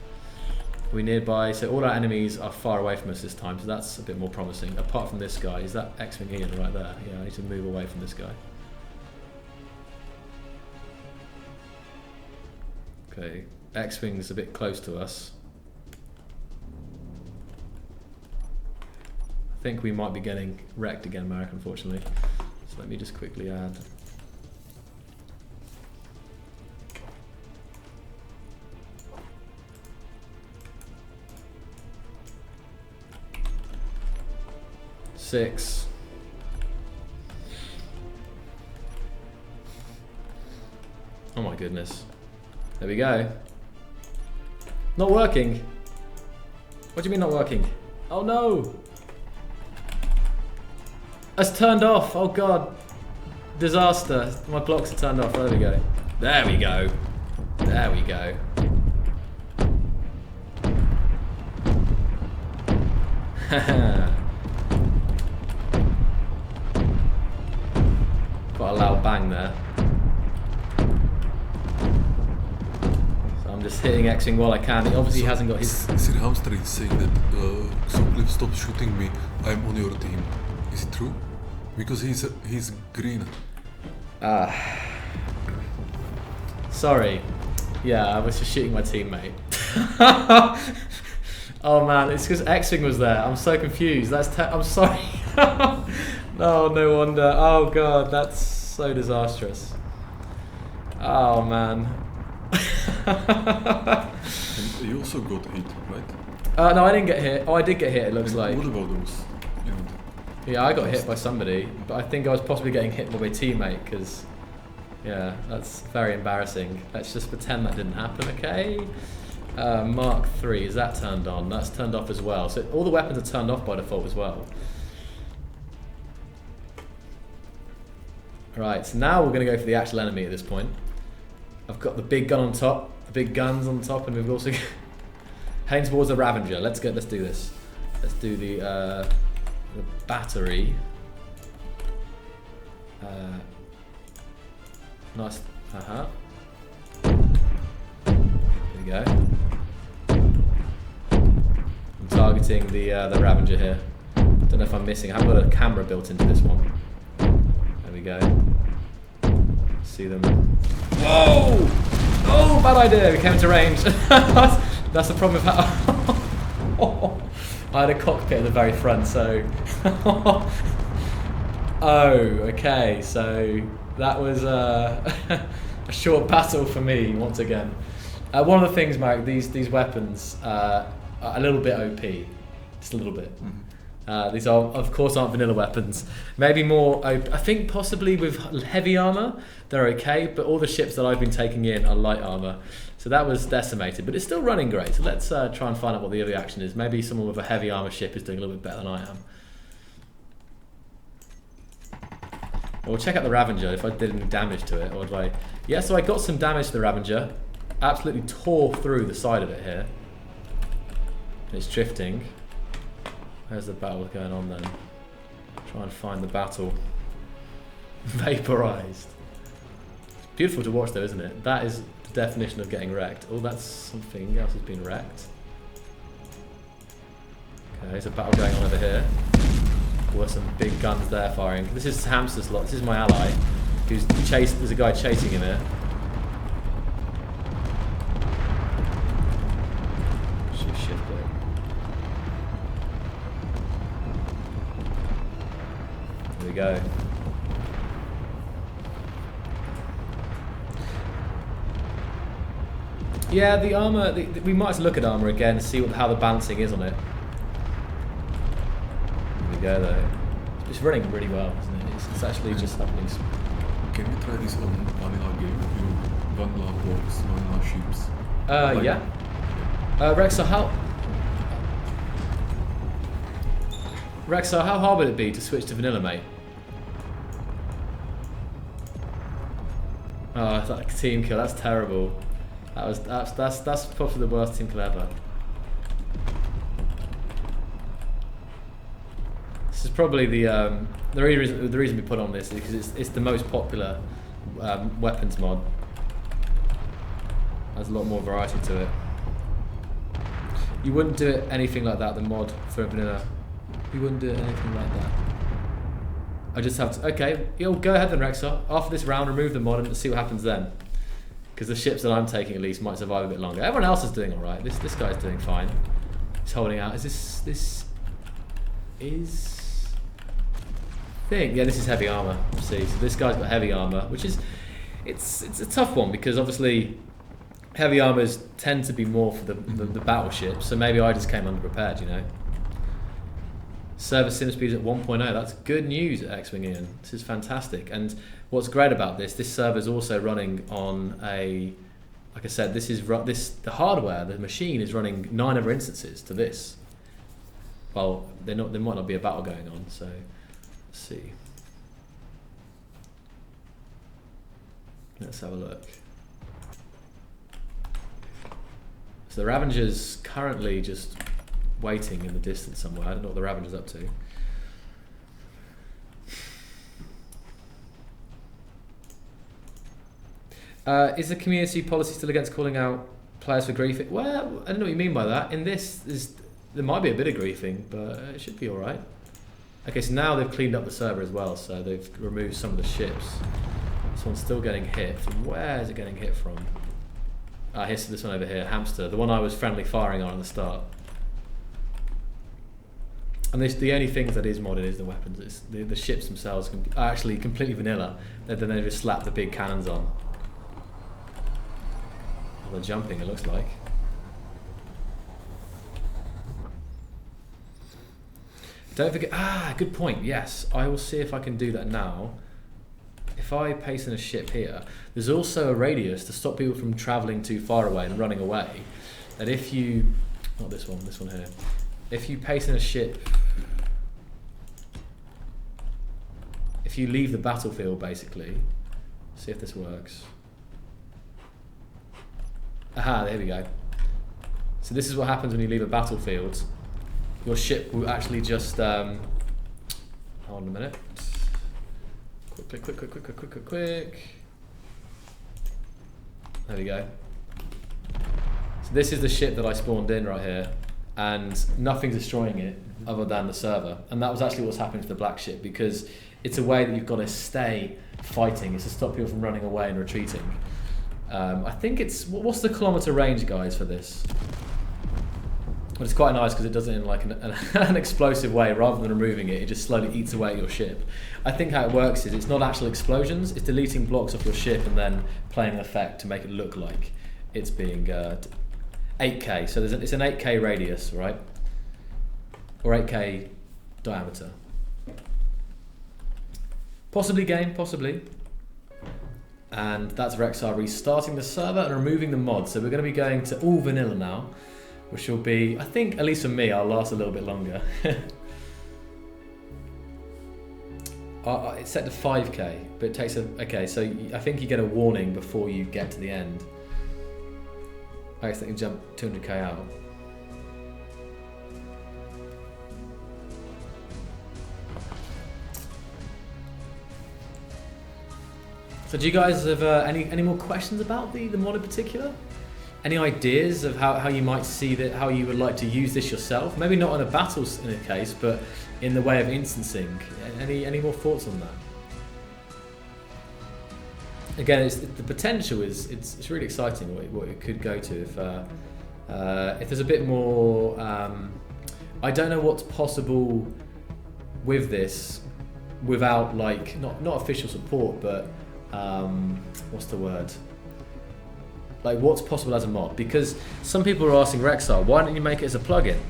We're nearby, so all our enemies are far away from us this time, so that's a bit more promising. Apart from this guy, is that X-Wing here right there? Yeah, I need to move away from this guy. Okay, X-Wing's a bit close to us. I think we might be getting wrecked again, Marek, unfortunately. So let me just quickly add. Six. Oh my goodness. There we go. Not working. What do you mean not working? Oh no. It's turned off. Oh god. Disaster. My blocks are turned off. There we go. There we go. There we go. Haha. Quite a loud bang there. So I'm just hitting X-Wing while I can. He obviously hasn't got his... Sir Hamster is saying that Sutcliffe, stop shooting me, I'm on your team. Is it true? Because he's green. Sorry. Yeah, I was just shooting my teammate. Oh man, it's because X-Wing was there. I'm so confused. I'm sorry. Oh, no wonder. Oh god, that's so disastrous. Oh man. And you also got hit, right? No, I didn't get hit. Oh, I did get hit, it looks like. What about those? Yeah, I got hit by somebody, but I think I was possibly getting hit by my teammate, because, yeah, that's very embarrassing. Let's just pretend that didn't happen, okay? Mark 3, is that turned on? That's turned off as well. So all the weapons are turned off by default as well. Right, so now we're going to go for the actual enemy at this point. I've got the big gun on top, the big guns on top, and we've also heading towards the Ravager. Let's do this. Let's do the battery. Nice. There we go. I'm targeting the Ravager here. Don't know if I'm missing. I haven't got a camera built into this one. There we go. See them. Whoa! Oh, bad idea. We came into range. That's the problem with how. I had a cockpit at the very front, so. Oh, okay. So that was a short battle for me once again. One of the things, Marek, these weapons are a little bit OP, just a little bit. Mm-hmm. These are, of course, aren't vanilla weapons. Maybe more, I think possibly with heavy armor, they're okay, but all the ships that I've been taking in are light armor. So that was decimated, but it's still running great. So let's try and find out what the other action is. Maybe someone with a heavy armor ship is doing a little bit better than I am. We'll check out the Ravager, if I did any damage to it, or did I... Yeah, so I got some damage to the Ravager. Absolutely tore through the side of it here. It's drifting. Where's the battle going on then? Try and find the battle. Vaporized. It's beautiful to watch though, isn't it? That is the definition of getting wrecked. Oh, that's something else has been wrecked. Okay, there's a battle going on over here. Oh, there's some big guns there firing. This is Hamster's lot. This is my ally. There's a guy chasing him here. There we go. Yeah, the armor. We might as well look at armor again, see how the balancing is on it. There we go, though. It's running really well, isn't it? It's actually just happening. Can we try this on vanilla game? Vanilla blocks, vanilla ships. Yeah. Rexxar, how hard would it be to switch to vanilla, mate? Oh, that team kill. That's terrible. That's probably the worst team kill ever. This is probably the reason we put on this is because it's the most popular weapons mod. There's a lot more variety to it. You wouldn't do it anything like that. The mod for vanilla. You wouldn't do it anything like that. I just have to. Okay, go ahead then, Rexxar. After this round, remove the mod and see what happens then. Because the ships that I'm taking at least might survive a bit longer. Everyone else is doing all right. This guy's doing fine. He's holding out. Is this thing? Yeah, this is heavy armor. See, so this guy's got heavy armor, which is it's a tough one because obviously heavy armors tend to be more for the battleships. So maybe I just came underprepared, you know. Server sim speed at 1.0. That's good news, X-Wing Ian. This is fantastic. And what's great about this server is also running on a, like I said, the hardware, the machine is running 9 other instances to this. Well, there might not be a battle going on. So let's see. Let's have a look. So the Ravenger's currently just waiting in the distance somewhere. I don't know what the Ravenger's up to. Is the community policy still against calling out players for griefing? Well, I don't know what you mean by that. In this, there might be a bit of griefing, but it should be alright. Okay, so now they've cleaned up the server as well, so they've removed some of the ships. This one's still getting hit. From where is it getting hit from? Here's this one over here, Hamster, the one I was friendly firing on at the start. And the only things that is modded is the weapons. It's the ships themselves are actually completely vanilla. Then they just slap the big cannons on. Well, they're jumping, it looks like. Don't forget, good point, yes. I will see if I can do that now. If I paste in a ship here, there's also a radius to stop people from traveling too far away and running away. And if you, not this one here. If you paste in a ship, if you leave the battlefield basically, see if this works. Aha, there we go. So this is what happens when you leave a battlefield. Your ship will actually just, hold on a minute. Quick. There we go. So this is the ship that I spawned in right here, and nothing's destroying it other than the server. And that was actually what's happening to the black ship, because it's a way that you've got to stay fighting. It's to stop people from running away and retreating. I think it's, what's the kilometer range, guys, for this? But it's quite nice because it does it in like an explosive way. Rather than removing it, it just slowly eats away at your ship. I think how it works is it's not actual explosions, it's deleting blocks off your ship and then playing an effect to make it look like it's being 8K. So it's an 8K radius, right? Or 8K diameter. Possibly game, possibly. And that's Rexxar restarting the server and removing the mod. So we're going to be going to all vanilla now, which will be, I think, at least for me, I'll last a little bit longer. It's set to 5K, but it takes okay, so I think you get a warning before you get to the end. I guess they can jump 200K out. So do you guys have any more questions about the mod in particular? Any ideas of how you might see that, how you would like to use this yourself? Maybe not in a battle in a case, but in the way of instancing. Any more thoughts on that? Again, the potential is it's really exciting what it could go to if there's a bit more. I don't know what's possible with this without like not official support, but what's the word? Like what's possible as a mod? Because some people are asking Rexxar, why don't you make it as a plugin?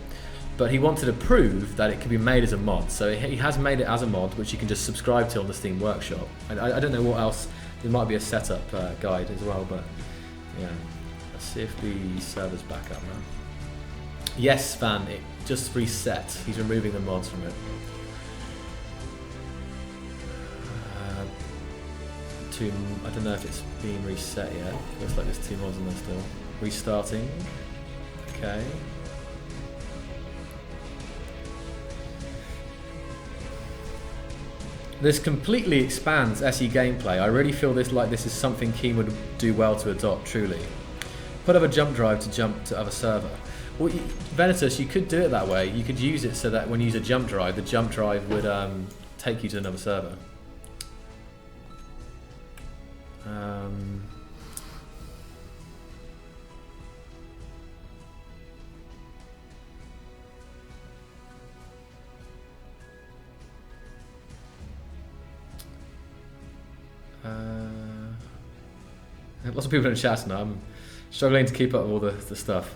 But he wanted to prove that it could be made as a mod. So he has made it as a mod, which you can just subscribe to on the Steam Workshop. I don't know what else. There might be a setup guide as well, but yeah. Let's see if the server's back up now. Yes, Van, it just reset. He's removing the mods from it. I don't know if it's being reset yet. Looks like there's 2 mods in there still. Restarting. Okay. This completely expands SE gameplay. I really feel this is something Keen would do well to adopt, truly. Put up a jump drive to jump to other server. Well, Venetus, you could do it that way. You could use it so that when you use a jump drive, the jump drive would take you to another server. Lots of people in the chat now. I'm struggling to keep up with all the stuff.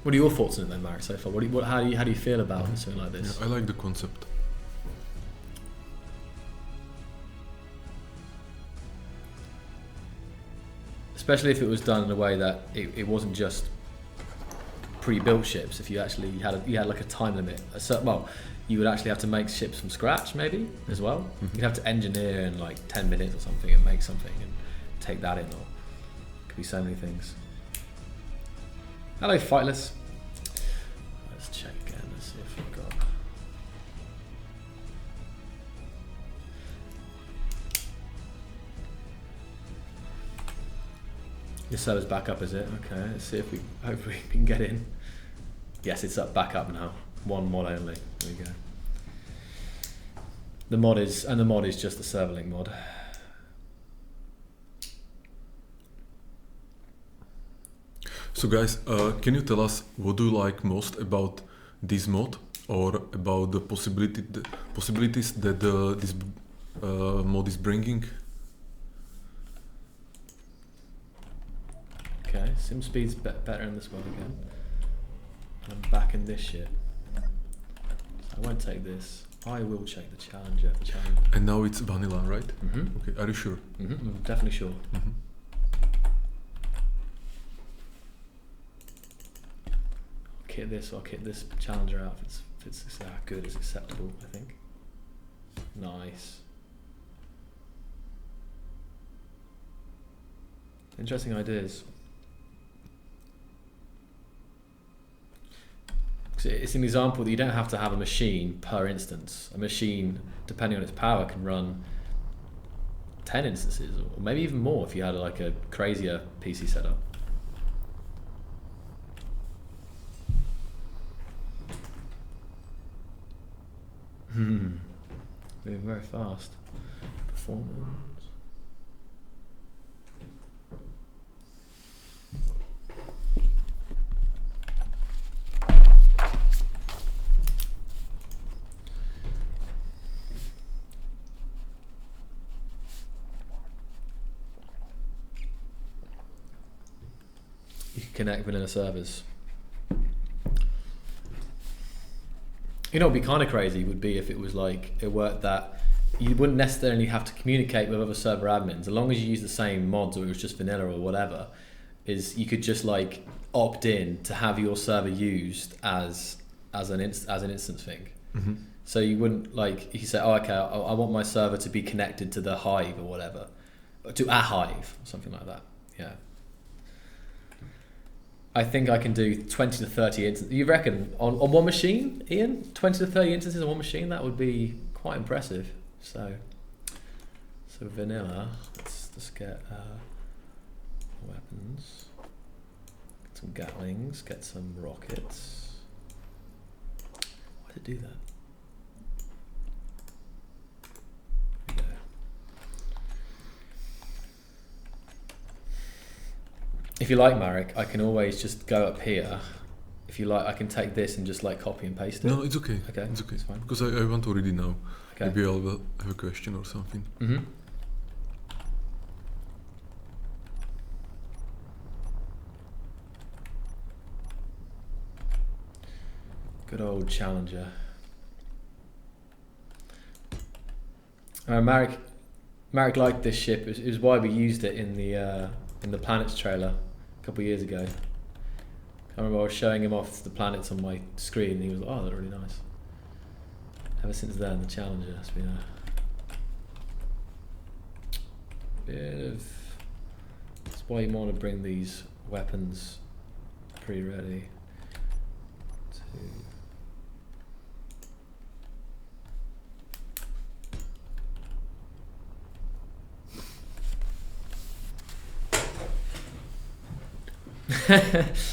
What are your thoughts on it then, Marek, so far? How do you feel about something like this? Yeah, I like the concept. Especially if it was done in a way that it wasn't just pre-built ships. If you actually had like a time limit, you would actually have to make ships from scratch, maybe as well. Mm-hmm. You'd have to engineer in like 10 minutes or something and make something and take that in. Or it could be so many things. Hello, Fightless. Let's check again. Let's see if we've got. Your server's back up, is it? Okay. Let's see if hopefully we can get in. Yes, it's back up now. 1 mod only. There we go. The mod is just the server link mod. So guys, can you tell us what do you like most about this mod, or about the possibilities that this mod is bringing? Okay, sim speed's better in this one again. I'm back in this shit. So I won't take this. I will check the challenger. And now it's vanilla, right? Mm-hmm. Okay, are you sure? Mm-hmm. I'm definitely sure. Mm-hmm. I'll kit this challenger out if it's good, it's acceptable, I think. Nice. Interesting ideas. It's an example that you don't have to have a machine per instance. A machine, depending on its power, can run 10 instances, or maybe even more if you had like a crazier PC setup. Moving very fast. Performance. You can connect vanilla servers. You know what would be kind of crazy would be if it was like, it worked that you wouldn't necessarily have to communicate with other server admins, as long as you use the same mods or it was just vanilla or whatever, is you could just like opt in to have your server used as an instance thing. Mm-hmm. So you wouldn't like, you could say, oh okay, I want my server to be connected to the Hive or whatever, to a Hive or something like that. Yeah. I think I can do 20 to 30 instances. You reckon on one machine, Ian? 20 to 30 instances on one machine? That would be quite impressive. So vanilla. Let's get weapons. Get some Gatlings. Get some rockets. Why did it do that? There we go. If you like, Marek, I can always just go up here. if you like, I can take this and just like copy and paste it. No, it's okay. Okay, It's okay. it's fine. Because I want to read it now. Okay. Maybe I'll have a question or something. Mm-hmm. Good old Challenger. Marek liked this ship. It was why we used it in the planets trailer a couple of years ago. I remember I was showing him off the planets on my screen and he was like, oh, they're really nice. Ever since then, the Challenger has been a bit of... That's why you want to bring these weapons pre-ready to...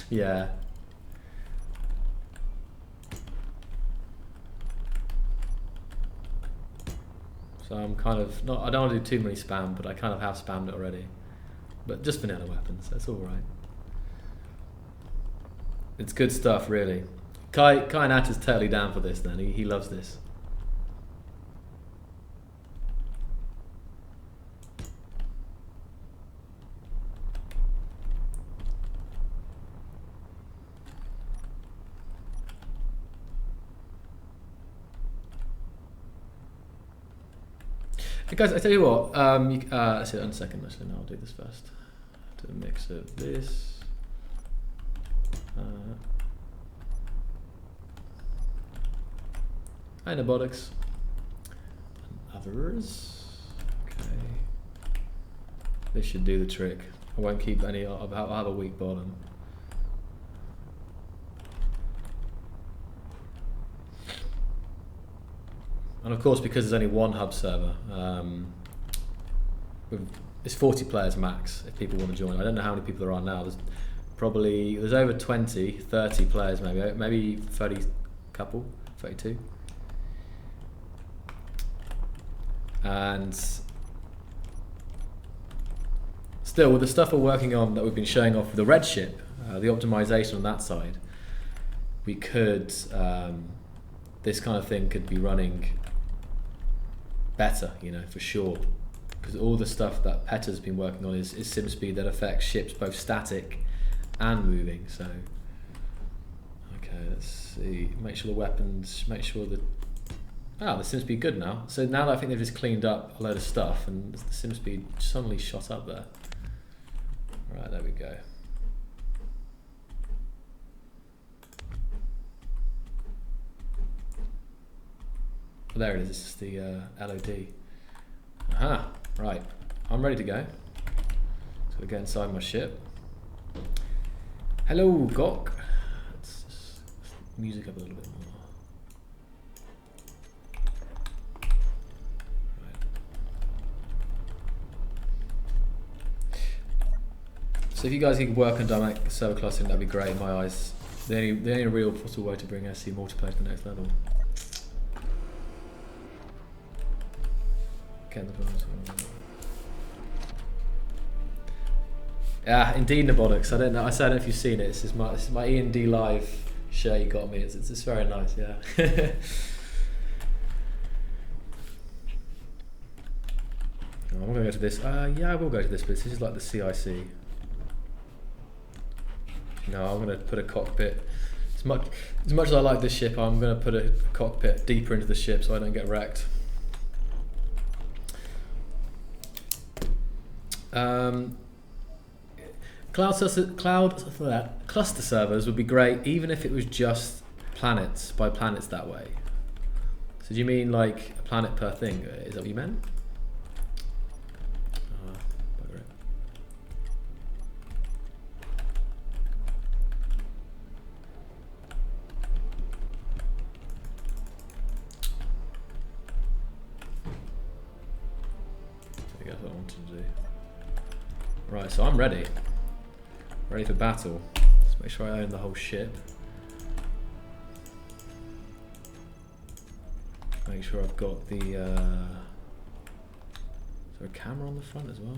Yeah. So I'm kind of not. I don't want to do too many spam, but I kind of have spammed it already. But just vanilla weapons, that's all right. It's good stuff, really. Kai Nat is totally down for this. Then he loves this. Guys, I tell you what. Let's see, 1 second. Actually, no, I'll do this first. Do a mix of this. Antibiotics. And others. Okay. This should do the trick. I won't keep any. I'll have a weak bottom. And of course, because there's only one hub server, it's 40 players max if people want to join. I don't know how many people there are now. There's over 20, 30 players maybe 30 couple, 32. And still, with the stuff we're working on that we've been showing off with the red ship, the optimization on that side, we could, this kind of thing could be running better, for sure, because all the stuff that Petter's been working on is sim speed that affects ships both static and moving. So okay, let's see, make sure the weapons, make sure that the sim speed good now. So now that I think they've just cleaned up a load of stuff and the sim speed suddenly shot up there. Right, there we go. There it is, this is the LOD. Aha, right, I'm ready to go. Just gotta get inside my ship. Hello, Gok. Let's just music up a little bit more. Right. So if you guys could work on dynamic server clustering, that'd be great in my eyes. The only real possible way to bring SC multiplayer to the next level. Yeah, indeed, Nabotics. I don't know if you've seen it. This is my E&D live shirt you got me. It's very nice. Yeah. I'm gonna go to this. Yeah, I will go to this bit. This is like the CIC. No, I'm gonna put a cockpit. As much as I like this ship, I'm gonna put a cockpit deeper into the ship so I don't get wrecked. Cluster servers would be great even if it was just planets by planets that way. So do you mean like a planet per thing? Is that what you meant? Bugger it. I guess what I wanted to do. Right, so I'm ready. Ready for battle. Let's make sure I own the whole ship. Make sure I've got the... is there a camera on the front as well?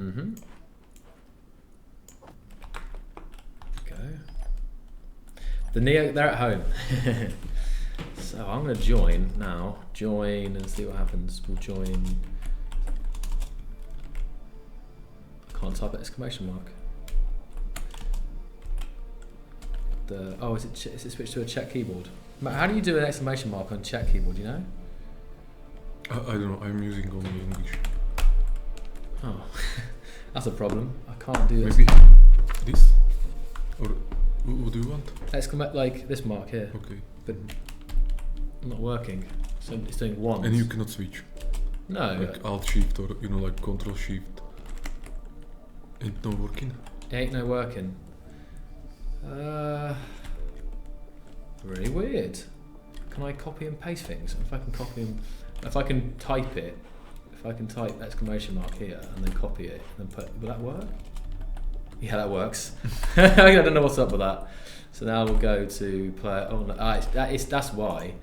Mm-hmm. Go. The Neo, they're at home. So I'm going to join now. Join and see what happens. We'll join. Can't type an exclamation mark. Is it switched to a Czech keyboard? How do you do an exclamation mark on Czech keyboard? Do you know? I don't know. I'm using only English. Oh, that's a problem. I can't do this. Maybe this? Or what do you want? Like this mark here. Okay. But not working. So it's doing one. And you cannot switch. No. Like Alt Shift or like Control Shift. Ain't no working. It ain't no working. Really weird. Can I copy and paste things? If I can copy and if I can type it, if I can type exclamation mark here and then copy it and then will that work? Yeah, that works. I don't know what's up with that. So now we'll go to play. Oh no, that's why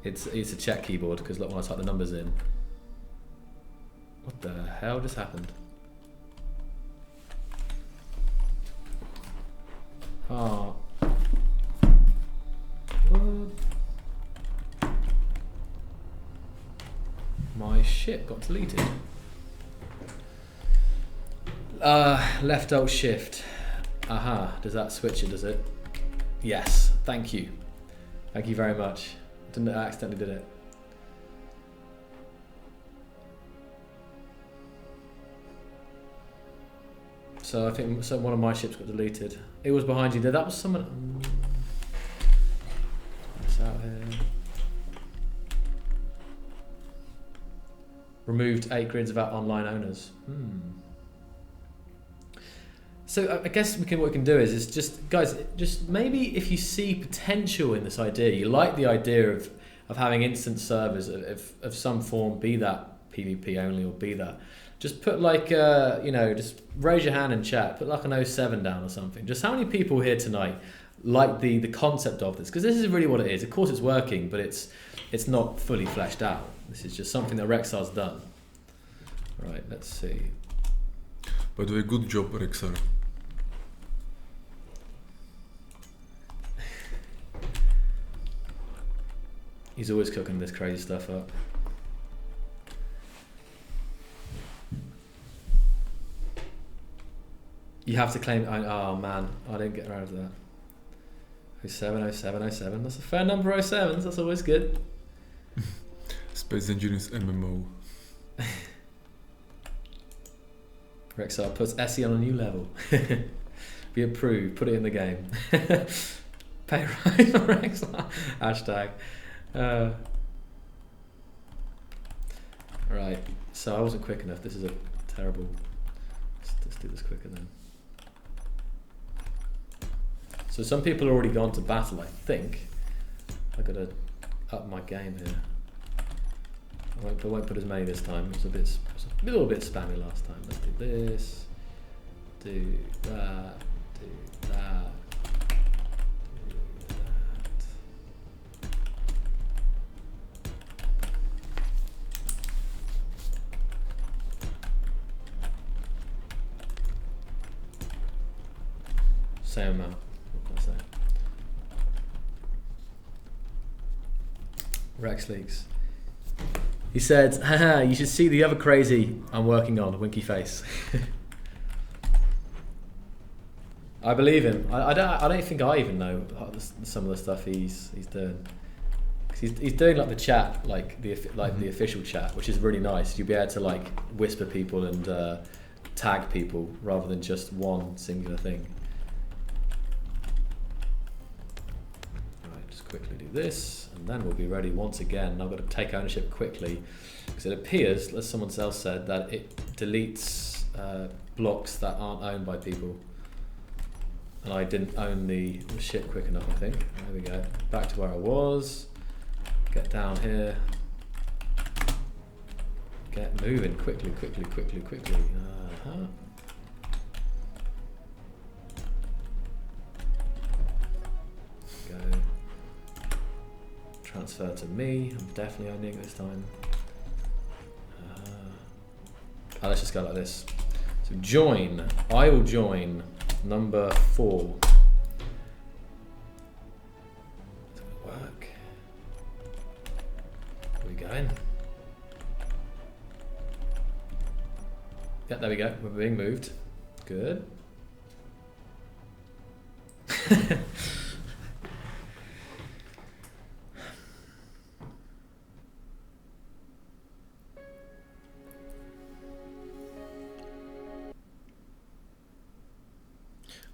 it's a Czech keyboard, because look, when I type the numbers in. What the hell just happened? Oh. What? My shit got deleted. Left alt shift. Aha, does that switch it, does it? Yes, thank you. Thank you very much. I accidentally did it. So I think one of my ships got deleted. It was behind you there. That was someone. It's out here. Removed 8 grids without online owners. So I guess what we can do is just, guys, just maybe if you see potential in this idea, you like the idea of having instant servers of some form, be that PvP only or be that, just put like, just raise your hand in chat, put like an 07 down or something. Just how many people here tonight like the concept of this? Because this is really what it is. Of course it's working, but it's not fully fleshed out. This is just something that Rexxar's done. Right, let's see. By the way, good job, Rexxar. He's always cooking this crazy stuff up. You have to claim. Oh man, I didn't get around to that. 07, 07, 07. That's a fair number of 07s. That's always good. Space Engineers MMO. Rexxar puts SE on a new level. Be approved. Put it in the game. Pay rise for Rexxar. Hashtag. Right. So I wasn't quick enough. This is a terrible. Let's do this quicker then. So some people have already gone to battle, I think. I gotta up my game here. I won't put as many this time. It was a little bit spammy last time. Let's do this. Do that. Do that. Do that. Same amount. What can I say? Rex Leaks. He said, haha, you should see the other crazy I'm working on, winky face. I believe him. I don't think I even know some of the stuff he's doing. 'Cause he's doing like the chat, like the official chat, which is really nice. You'll be able to like whisper people and tag people rather than just one singular thing. Right, just quickly do this. And then we'll be ready once again. I've got to take ownership quickly because it appears, as someone else said, that it deletes blocks that aren't owned by people. And I didn't own the ship quick enough, I think. There we go. Back to where I was. Get down here. Get moving quickly, quickly, quickly, quickly. Go. Transfer to me. I'm definitely owning it this time. Let's just go like this. So join. I will join number 4. Does it work? Are we going? Yeah, there we go. We're being moved. Good.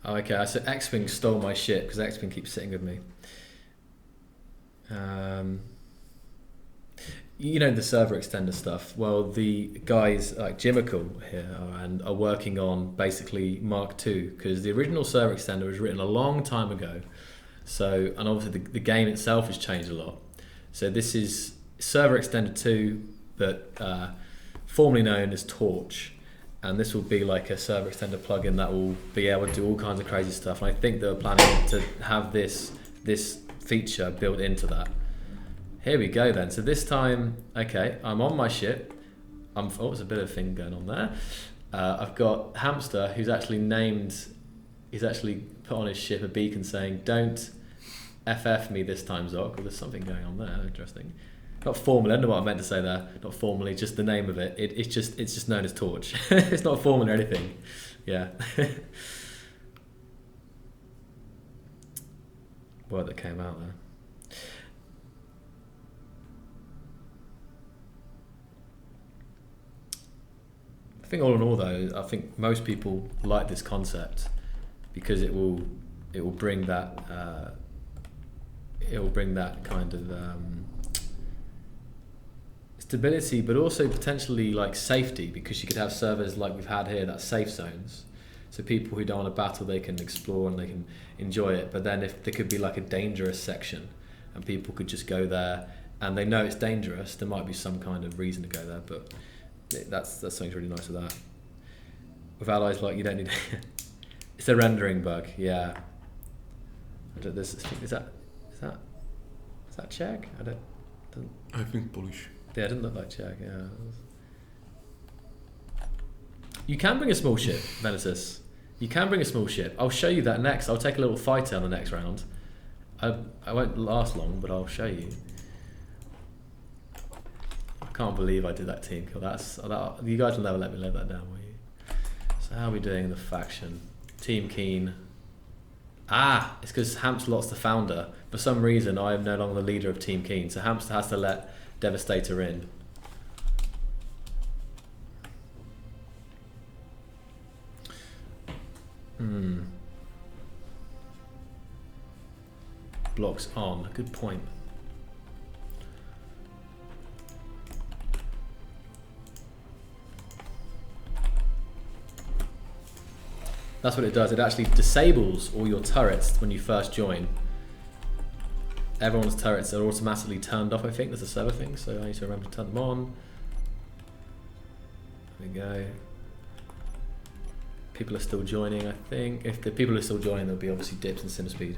Oh, okay, so X-Wing stole my ship because X-Wing keeps sitting with me. You know the server extender stuff. Well, the guys like Jimical here are working on basically Mark II because the original server extender was written a long time ago. So, and obviously the game itself has changed a lot. So this is server extender 2, but formerly known as Torch. And this will be like a server extender plugin that will be able to do all kinds of crazy stuff. And I think they're planning to have this feature built into that. Here we go then. So this time, okay, I'm on my ship. Oh, there's a bit of thing going on there. I've got Hamster, who's actually he's actually put on his ship a beacon saying, "Don't FF me this time, Zoc." Well, there's something going on there, interesting. Not formally, I don't know what I meant to say there. Not formally, just the name of it. It's just known as Torch. It's not formal or anything. Yeah. Word that came out there. I think all in all though, I think most people like this concept because it will bring that kind of stability, but also potentially like safety, because you could have servers like we've had here, that's safe zones. So people who don't want to battle, they can explore and they can enjoy it. But then if there could be like a dangerous section and people could just go there and they know it's dangerous, there might be some kind of reason to go there. But that's something really nice with that. With allies, like you don't need it's a rendering bug, yeah. Is that Czech? I think Polish. Yeah, it didn't look like Czech, yeah. You can bring a small ship, Venetus. You can bring a small ship. I'll show you that next. I'll take a little fighter on the next round. I won't last long, but I'll show you. I can't believe I did that team kill. You guys will never let me live that down, will you? So how are we doing in the faction? Team Keen. It's because Hamster lost the founder. For some reason, I am no longer the leader of Team Keen, so Hamster has to let Devastator in. Blocks on. Good point. That's what it does. It actually disables all your turrets when you first join. Everyone's turrets are automatically turned off, I think. There's a server thing, so I need to remember to turn them on. There we go. People are still joining, I think. If the people are still joining, there'll be obviously dips in center speed.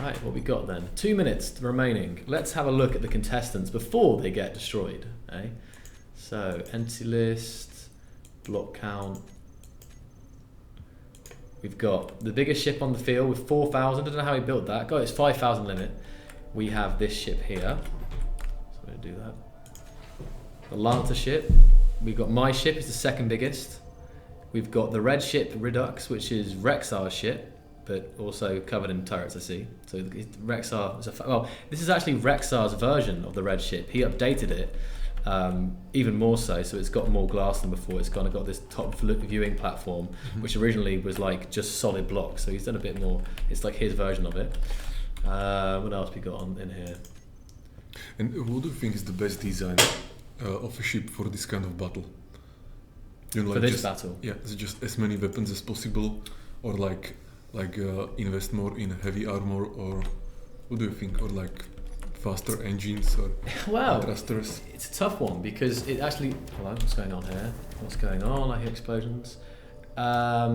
Right, what we got then? 2 minutes remaining. Let's have a look at the contestants before they get destroyed. Eh? So, entity list, block count. We've got the biggest ship on the field with 4,000. I don't know how he built that. Got its 5,000 limit. We have this ship here. So we're going to do that. The Lancer ship. We've got my ship, is the second biggest. We've got the red ship Redux, which is Rexxar's ship, but also covered in turrets, I see. So Rexxar is this is actually Rexxar's version of the red ship. He updated it even more so it's got more glass than before. It's kind of got this top viewing platform, which originally was like just solid blocks. So he's done a bit more. It's like his version of it. What else we got in here? And what do you think is the best design of a ship for this kind of battle? You know, for this battle? Yeah, it's just as many weapons as possible, or like invest more in heavy armor, or what do you think? Or like faster engines or thrusters? It's a tough one because it actually... Hello, what's going on here? What's going on? I hear explosions. I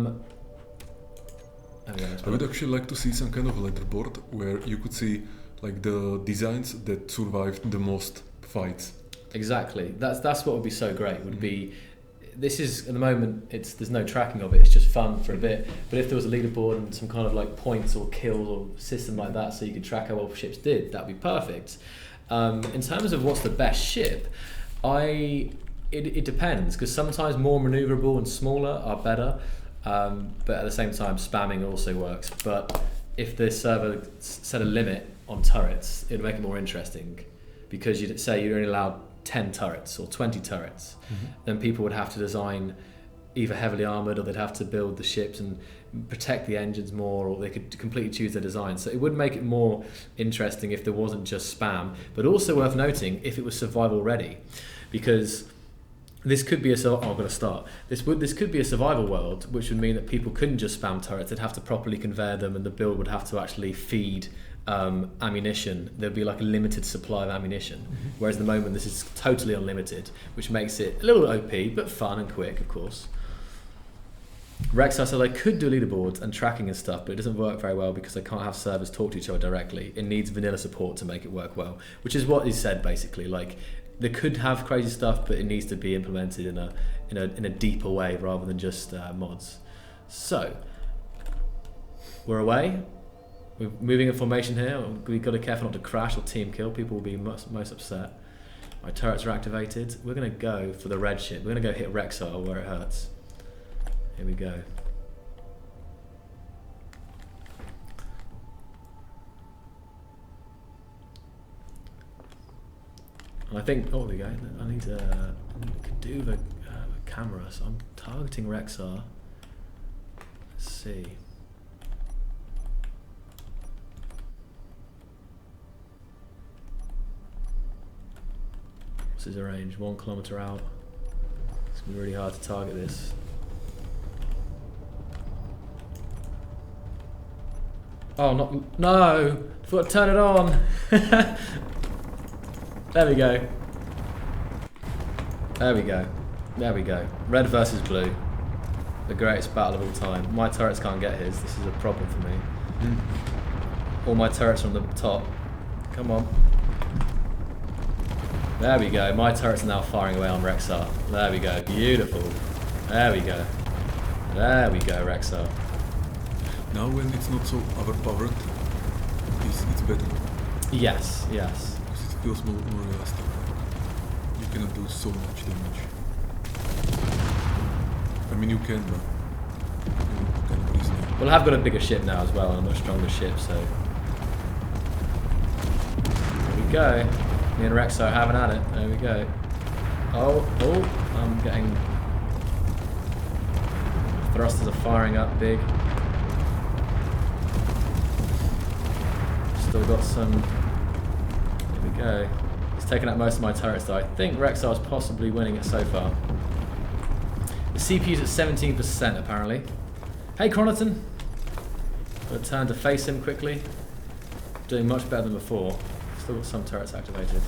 would actually like to see some kind of leaderboard where you could see like the designs that survived the most fights. Exactly. That's what would be so great. Would be, this is at the moment there's no tracking of it. It's just fun for a bit. But if there was a leaderboard and some kind of like points or kills or system like that, so you could track how well ships did, that'd be perfect. In terms of what's the best ship, it depends, because sometimes more maneuverable and smaller are better. But at the same time, spamming also works. But if the server set a limit on turrets, it'd make it more interesting, because you'd say you're only allowed 10 turrets or 20 turrets, then people would have to design either heavily armoured, or they'd have to build the ships and protect the engines more, or they could completely choose their design. So it would make it more interesting if there wasn't just spam, but also worth noting if it was survival ready, because this could be This could be a survival world, which would mean that people couldn't just spam turrets. They'd have to properly convey them, and the build would have to actually feed ammunition. There'd be like a limited supply of ammunition, whereas at the moment this is totally unlimited, which makes it a little OP, but fun and quick, of course. Rexxar said they could do leaderboards and tracking and stuff, but it doesn't work very well because they can't have servers talk to each other directly. It needs vanilla support to make it work well, which is what he said basically. Like, they could have crazy stuff, but it needs to be implemented in a deeper way rather than just mods. So we're away. We're moving in formation here. We've got to be careful not to crash or team kill. People will be most upset. My turrets are activated. We're going to go for the red ship. We're going to go hit Rexxar where it hurts. Here we go. And I think, oh, there we go. I need to do the camera, so I'm targeting Rexxar. Let's see. What's his range? 1 kilometer out. It's gonna be really hard to target this. Oh, no! I thought I'd turn it on! There we go. There we go. There we go. Red versus blue. The greatest battle of all time. My turrets can't get his. This is a problem for me. All my turrets are on the top. Come on. There we go. My turrets are now firing away on Rexxar. There we go. Beautiful. There we go. There we go, Rexxar. Now when it's not so overpowered, it's better. Yes, yes. Because it feels more realistic. You cannot do so much damage. I mean, you can, but you cannot easily. Well, I've got a bigger ship now as well, and a much stronger ship, so... There we go. Me and Rexxar are having at it. There we go. Oh, I'm getting... Thrusters are firing up big. Still got some... Here we go. He's taken out most of my turrets though. I think Rexxar's possibly winning it so far. The CPU's at 17% apparently. Hey Chronoton! Got to turn to face him quickly. Doing much better than before. Still got some turrets activated.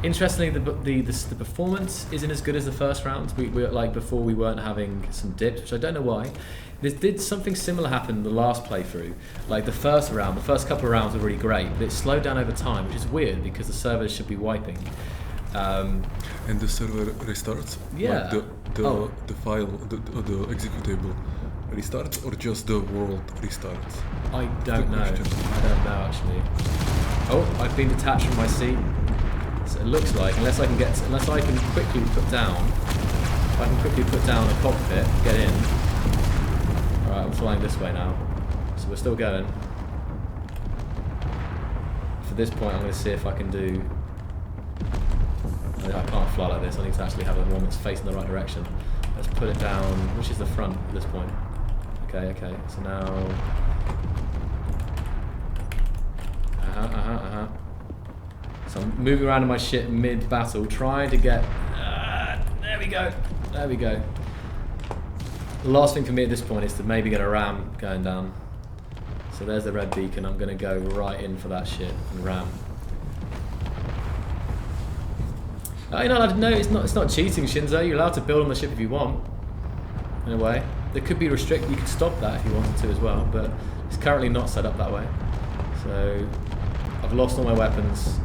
Interestingly, the performance isn't as good as the first round. We like before, we weren't having some dips, which I don't know why. Did something similar happen in the last playthrough? Like the first round, the first couple of rounds were really great, but it slowed down over time, which is weird because the servers should be wiping. And the server restarts? Yeah. Like the file, the executable restarts, or just the world restarts? I don't know. I don't know actually. Oh, I've been detached from my seat. So it looks like, unless I can quickly put down, if I can quickly put down a cockpit, get in. Alright, I'm flying this way now. So we're still going. For this point, I'm going to see if I can do... I can't fly like this. I need to actually have a one that's facing the right direction. Let's put it down. Which is the front at this point? Okay. So now... So I'm moving around in my ship mid-battle, trying to get... there we go. There we go. The last thing for me at this point is to maybe get a ram going down. So there's the red beacon. I'm going to go right in for that shit and ram. No, it's not cheating, Shinzo. You're allowed to build on the ship if you want. In a way. There could be restricted. You could stop that if you wanted to as well, but it's currently not set up that way. So I've lost all my weapons.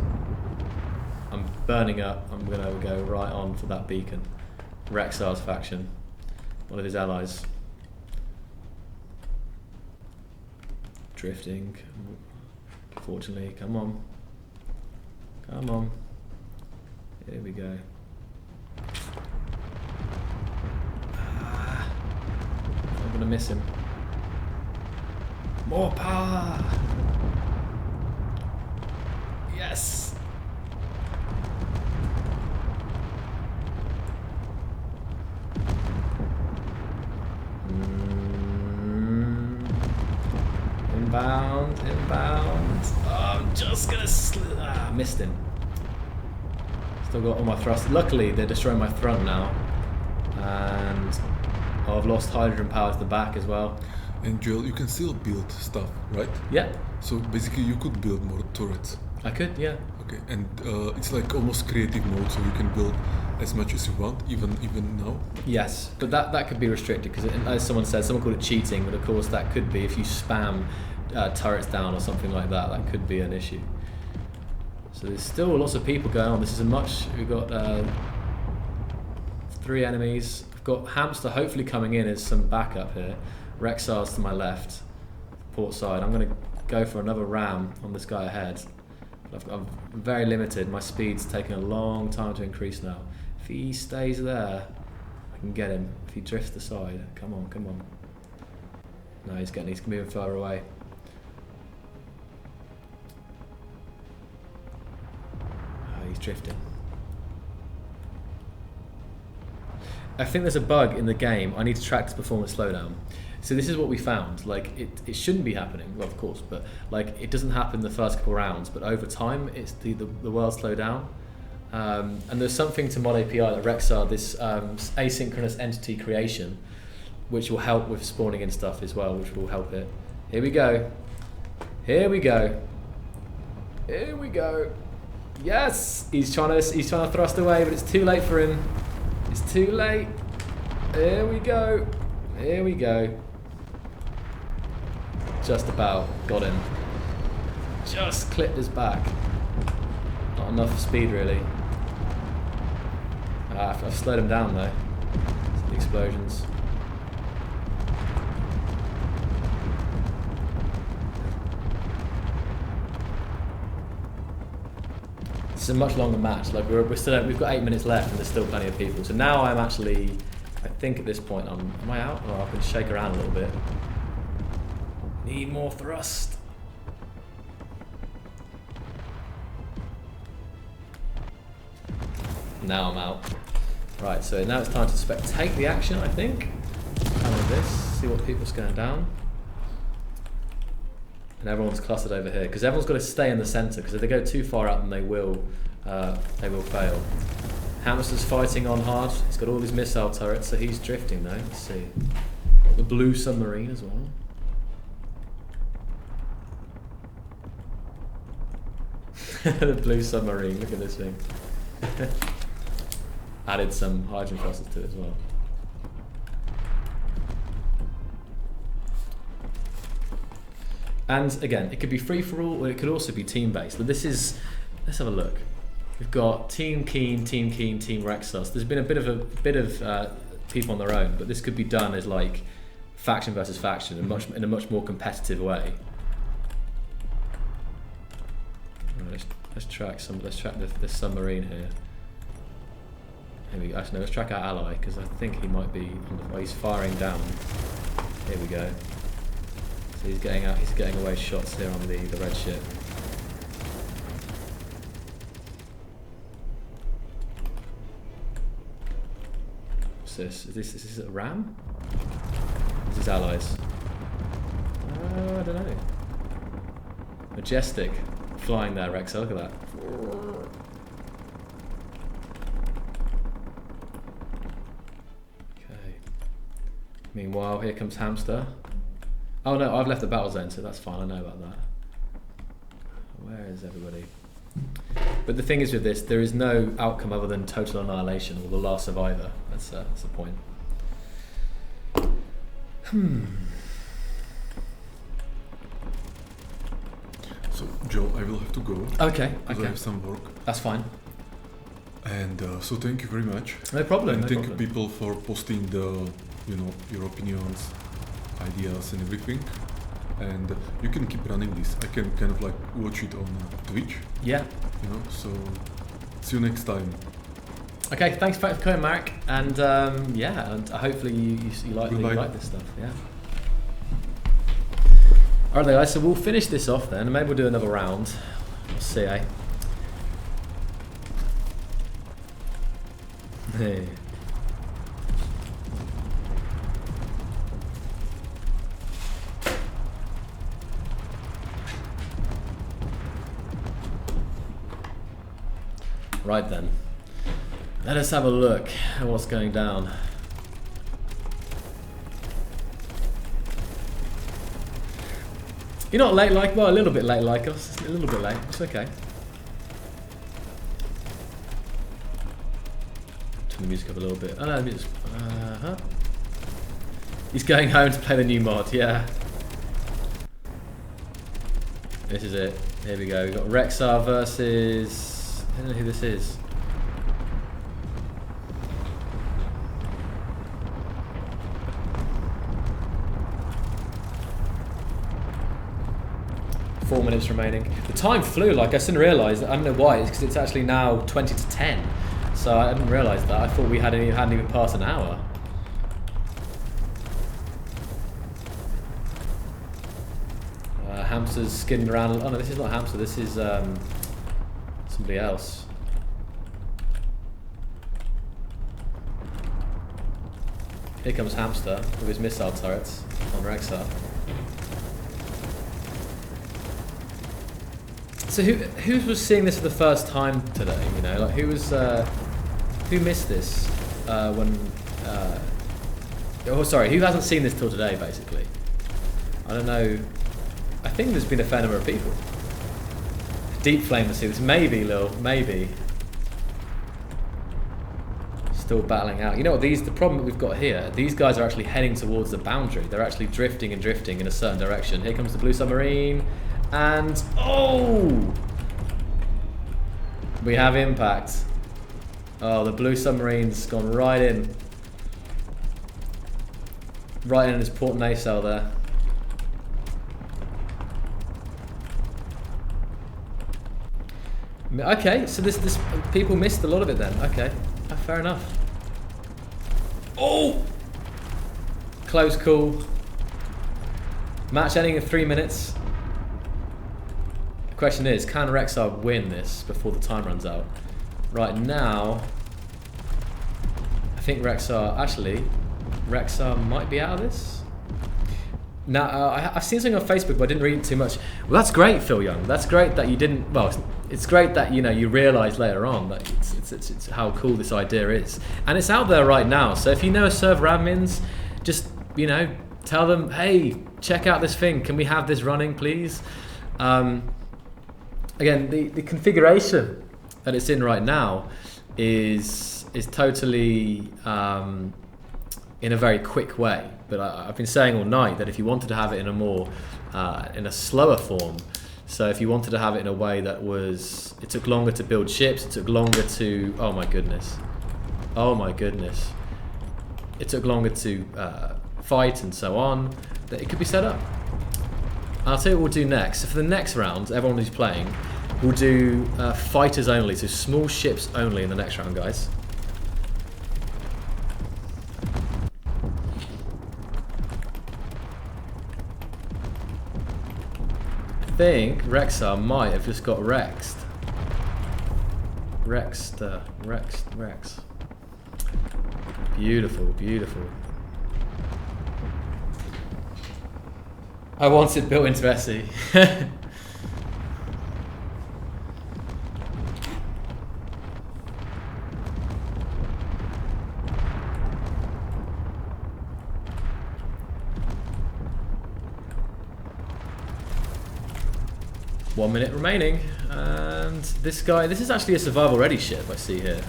I'm burning up. I'm gonna go right on for that beacon. Rexxar's faction. One of his allies. Drifting. Fortunately, come on. Come on. Here we go. I'm gonna miss him. More power! Yes! Inbound, inbound. Oh, I'm just gonna missed him. Still got all my thrust. Luckily, they're destroying my front now. And I've lost hydrogen power to the back as well. And Joel, you can still build stuff, right? Yeah. So basically you could build more turrets. I could, yeah. Okay, and it's like almost creative mode, so you can build as much as you want, even now? Yes, but that could be restricted, because as someone said, someone called it cheating, but of course that could be if you spam turrets down or something like that, that could be an issue. So there's still lots of people going on. This is we've got 3 enemies. We've got Hamster hopefully coming in as some backup here. Rexxar's to my left, port side. I'm going to go for another ram on this guy ahead. I'm very limited. My speed's taking a long time to increase now. If he stays there, I can get him. If he drifts aside, come on, come on. No, he's moving further away. Oh, he's drifting. I think there's a bug in the game. I need to track this performance slowdown. So this is what we found. Like it shouldn't be happening, well of course, but like it doesn't happen the first couple rounds, but over time it's the world slow down. And there's something to mod API like Rexxar, this asynchronous entity creation, which will help with spawning in stuff as well, which will help it. Here we go. Here we go. Here we go. Yes! He's trying to thrust away, but it's too late for him. It's too late. Here we go. Here we go. Just about got him. Just clipped his back. Not enough speed really. I've slowed him down though. It's the explosions. It's a much longer match. Like we've got 8 minutes left and there's still plenty of people. So now I'm actually, I think at this point am I out? Oh, I can shake around a little bit. Need more thrust. Now I'm out. Right, so now it's time to spectate the action, I think. Come with this, see what people's going down. And everyone's clustered over here, because everyone's got to stay in the centre, because if they go too far out then they will fail. Hamster's fighting on hard, he's got all these missile turrets, so he's drifting though, let's see. Got the blue submarine as well. The blue submarine, look at this thing. Added some hydrogen thrusters to it as well. And again, it could be free for all, or it could also be team based. But this is, let's have a look. We've got Team Keen, Team Rexxar. So there's been a bit of people on their own, but this could be done as like faction versus faction in a much more competitive way. Right, let's track this submarine here. Actually, no, let's track our ally because I think he might be. He's firing down. Here we go. So he's getting out. He's getting away shots here on the red ship. What's this? Is this a ram? This is allies. I don't know. Majestic, flying there, Rexxar. Look at that. Meanwhile, here comes Hamster. Oh no, I've left the battle zone, so that's fine, I know about that. Where is everybody? But the thing is with this, there is no outcome other than total annihilation, or the last survivor. That's the point. So, Joe, I will have to go. Okay, because I have some work. That's fine. And so thank you very much. No problem. And no thank problem. you people for posting your opinions, ideas and everything. And you can keep running this. I can kind of like watch it on Twitch. Yeah. So see you next time. Okay, thanks for coming, Mark. And and hopefully you like this stuff. Yeah. Alright guys, so we'll finish this off then, and maybe we'll do another round. We'll see, eh? Hey. Right then, let us have a look at what's going down. You're not late like, well, a little bit late like us, a little bit late, it's okay. Turn the music up a little bit. Oh no, just, He's going home to play the new mod, yeah. This is it, here we go. We've got Rexxar versus, I don't know who this is. Four minutes remaining. The time flew, like I didn't realise. I don't know why. It's because it's actually now 20 to 10. So I didn't realise that. I thought we hadn't even passed an hour. Hamster's skidding around. Oh no, this is not Hamster. This is somebody else. Here comes Hamster with his missile turrets on Rexxar. So who was seeing this for the first time today? Like who missed this who hasn't seen this till today? Basically, I don't know. I think there's been a fair number of people. Deep Flame to see this. Maybe, Lil. Maybe. Still battling out. You know what? The problem that we've got here. These guys are actually heading towards the boundary. They're actually drifting and drifting in a certain direction. Here comes the blue submarine. And oh, we have impact. Oh, the blue submarine's gone right in his port nacelle there. Okay, so this people missed a lot of it then. Okay, fair enough. Oh, close call. Match ending in 3 minutes. Question is, can Rexxar win this before the time runs out? Right now, I think Rexxar might be out of this. Now, I've seen something on Facebook, but I didn't read it too much. Well, that's great, Phil Young. That's great that you didn't. Well, it's great that you realised later on that it's how cool this idea is, and it's out there right now. So if you know server admins, just tell them, hey, check out this thing. Can we have this running, please? Again, the configuration that it's in right now is totally in a very quick way. But I've been saying all night that if you wanted to have it in a more in a slower form, so if you wanted to have it in a way that it took longer to build ships, it took longer to oh my goodness, it took longer to fight and so on, that it could be set up. I'll tell you what we'll do next. So for the next round, everyone who's playing, we'll do fighters only, so small ships only in the next round, guys. I think Rexxar might have just got Rex. Beautiful, beautiful. I want it built into SE. One minute remaining, and this is actually a survival ready ship I see here.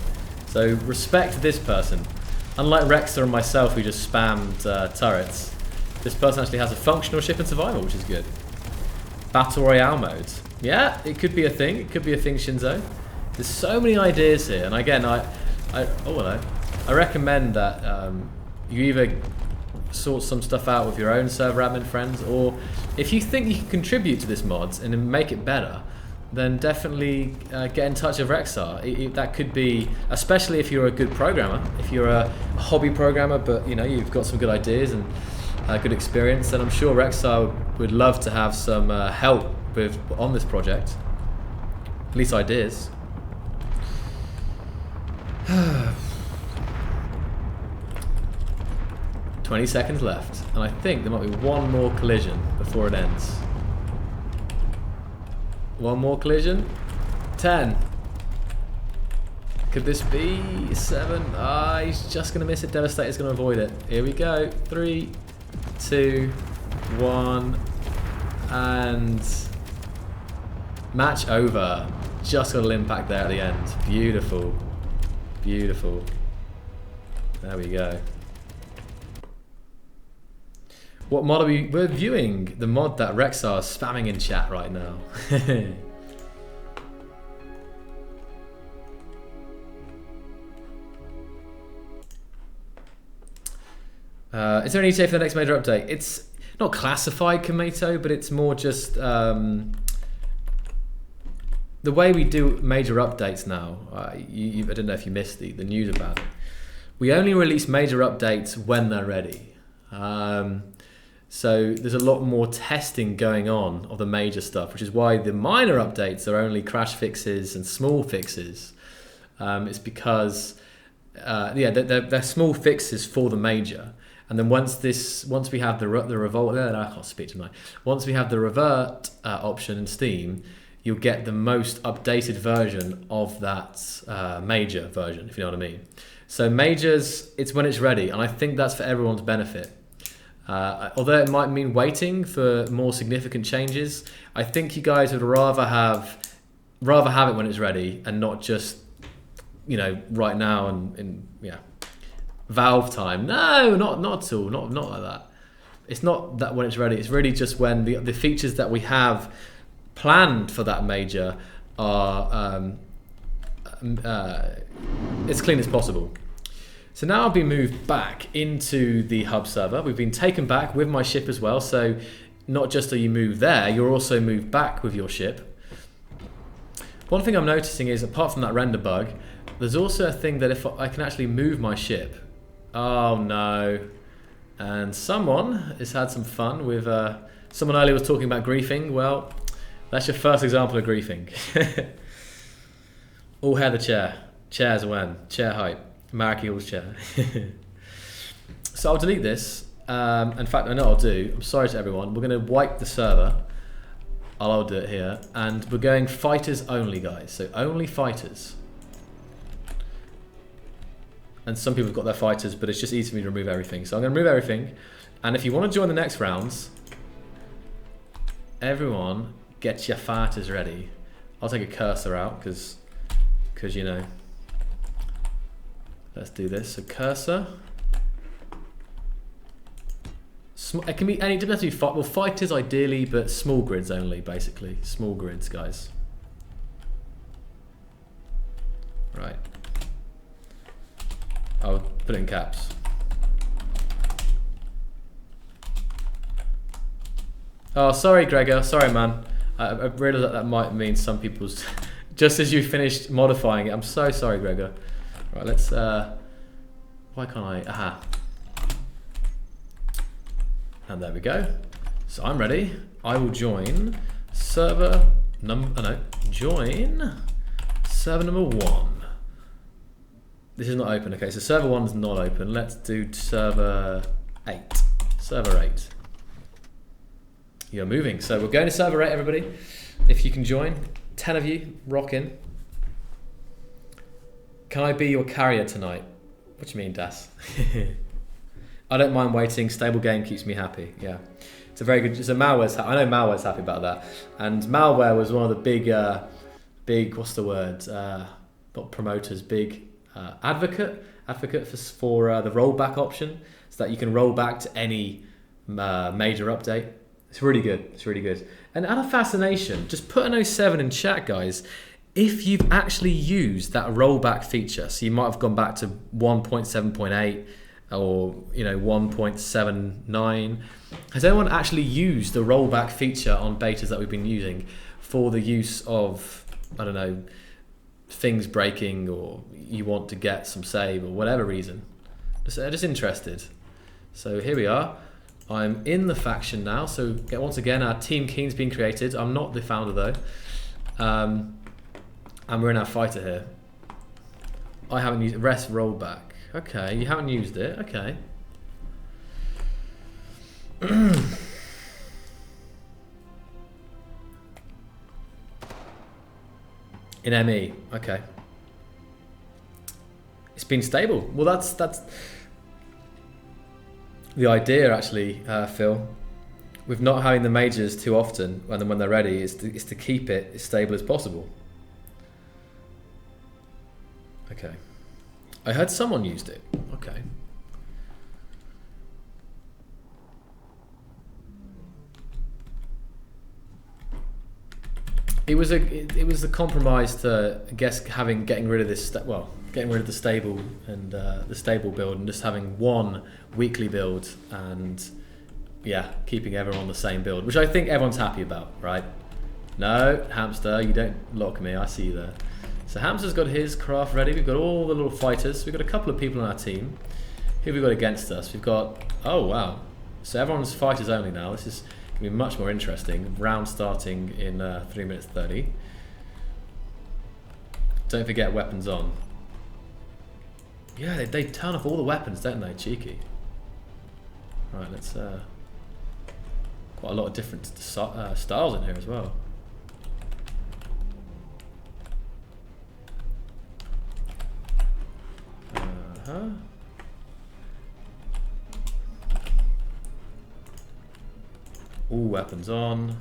So respect this person. Unlike Rexxar and myself who just spammed turrets, this person actually has a functional ship and survival, which is good. Battle Royale mode. Yeah, it could be a thing. It could be a thing, Shinzo. There's so many ideas here, and again, I recommend that you either sort some stuff out with your own server admin friends, or if you think you can contribute to this mods and make it better, then definitely get in touch with Rexxar. That could be, especially if you're a good programmer, if you're a hobby programmer, but you know you've got some good ideas and good experience, then I'm sure Rexxar would love to have some help on this project. At least ideas. 20 seconds left, and I think there might be one more collision before it ends. One more collision. 10. Could this be 7? Ah, he's just gonna miss it. Devastator's gonna avoid it. Here we go. 3, 2, 1, and match over. Just got a little impact there at the end. Beautiful. Beautiful. There we go. What mod are we? We're viewing the mod that Rexxar is spamming in chat right now. Is there an ETA for the next major update? It's not classified, Komeito, but it's more just the way we do major updates now. I don't know if you missed the news about it. We only release major updates when they're ready. So there's a lot more testing going on of the major stuff, which is why the minor updates are only crash fixes and small fixes. It's because they're small fixes for the major. And then once we have the revolt, I can't speak tonight. Once we have the revert option in Steam, you'll get the most updated version of that major version, if you know what I mean. So majors, it's when it's ready, and I think that's for everyone's benefit. Although it might mean waiting for more significant changes, I think you guys would rather have it when it's ready and not just, you know, right now and Valve time. No, not at all. Not like that. It's not that when it's ready. It's really just when the features that we have planned for that major are as clean as possible. So now I've been moved back into the hub server. We've been taken back with my ship as well. So not just are you moved there, you're also moved back with your ship. One thing I'm noticing is, apart from that render bug, there's also a thing that if I can actually move my ship. Oh no. And someone has had some fun with, someone earlier was talking about griefing. Well, that's your first example of griefing. All hair the chair. Chairs when. Chair height. Marek Eagle's chair. So I'll delete this. In fact, I know what I'll do. I'm sorry to everyone. We're going to wipe the server. I'll do it here. And we're going fighters only, guys. So only fighters. And some people have got their fighters, but it's just easy for me to remove everything. So I'm going to remove everything. And if you want to join the next rounds, everyone get your fighters ready. I'll take a cursor out because you know. Let's do this. So cursor. It can be any. It doesn't have to be well, fighters ideally, but small grids only, basically. Small grids, guys. Right. I'll put it in caps. Oh, sorry, Gregor. Sorry, man. I realised that might mean some people's. Just as you finished modifying it. I'm so sorry, Gregor. Right, let's. Why can't I? Aha. And there we go. So I'm ready. I will join server number. Join server number 1. This is not open. Okay, so server 1 is not open. Let's do server 8. Server 8. You're moving. So we're going to server 8, everybody. If you can join, 10 of you, rock in. Can I be your carrier tonight? What do you mean, Das? I don't mind waiting. Stable game keeps me happy. Yeah, it's a very good. It's a Malware's. I know Malware's happy about that. And Malware was one of the big. What's the word? Not promoters. Big advocate for the rollback option, so that you can roll back to any major update. It's really good. It's really good. And out of fascination, just put an 07 in chat, guys. If you've actually used that rollback feature, so you might have gone back to 1.7.8 or 1.79. Has anyone actually used the rollback feature on betas that we've been using for the use of, I don't know, things breaking, or you want to get some save or whatever reason? Just interested. So here we are. I'm in the faction now. So once again, our team Keen's been created. I'm not the founder though. And we're in our fighter here. I haven't used rest rollback. Okay, you haven't used it. Okay. In ME. Okay. It's been stable. Well, that's the idea, actually, Phil. With not having the majors too often, and then when they're ready, is to keep it as stable as possible. Okay. I heard someone used it. Okay. It was a compromise to, I guess, getting rid of this. Getting rid of the stable and the stable build, and just having one weekly build, and yeah, keeping everyone on the same build, which I think everyone's happy about, right? No, Hamster, you don't lock me. I see you there. So Hamster's got his craft ready. We've got all the little fighters. We've got a couple of people on our team. Who have we got against us? We've got, oh wow. So everyone's fighters only now. This is going to be much more interesting. Round starting in 3 minutes 30. Don't forget weapons on. Yeah, they turn off all the weapons, don't they? Cheeky. Right, let's... quite a lot of different styles in here as well. All weapons on.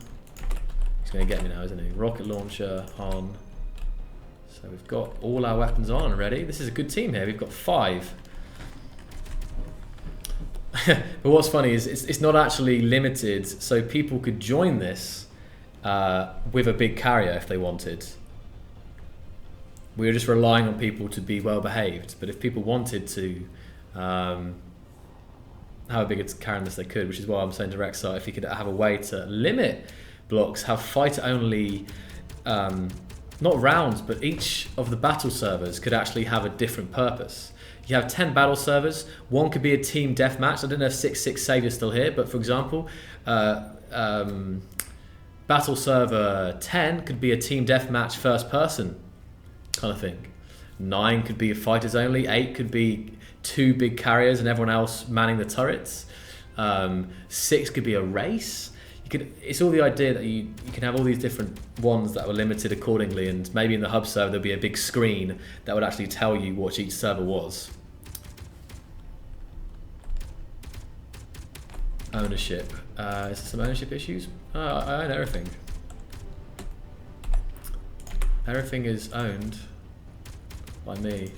He's going to get me now, isn't he? Rocket launcher on. So we've got all our weapons on and ready. This is a good team here. We've got 5. But what's funny is it's not actually limited, so people could join this with a big carrier if they wanted. We're just relying on people to be well behaved. But if people wanted to have a bigger carrier than this, they could, which is why I'm saying to Rexxar, if you could have a way to limit blocks, have fighter only, not rounds, but each of the battle servers could actually have a different purpose. You have 10 battle servers. One could be a team deathmatch. I don't know if 6-6 Savior's still here, but for example, battle server 10 could be a team deathmatch first person kind of thing. 9 could be a fighters only. 8 could be 2 big carriers and everyone else manning the turrets. 6 could be a race. It's all the idea that you can have all these different ones that were limited accordingly, and maybe in the hub server there'll be a big screen that would actually tell you what each server was. Ownership. Is there some ownership issues? I own everything. Everything is owned by me.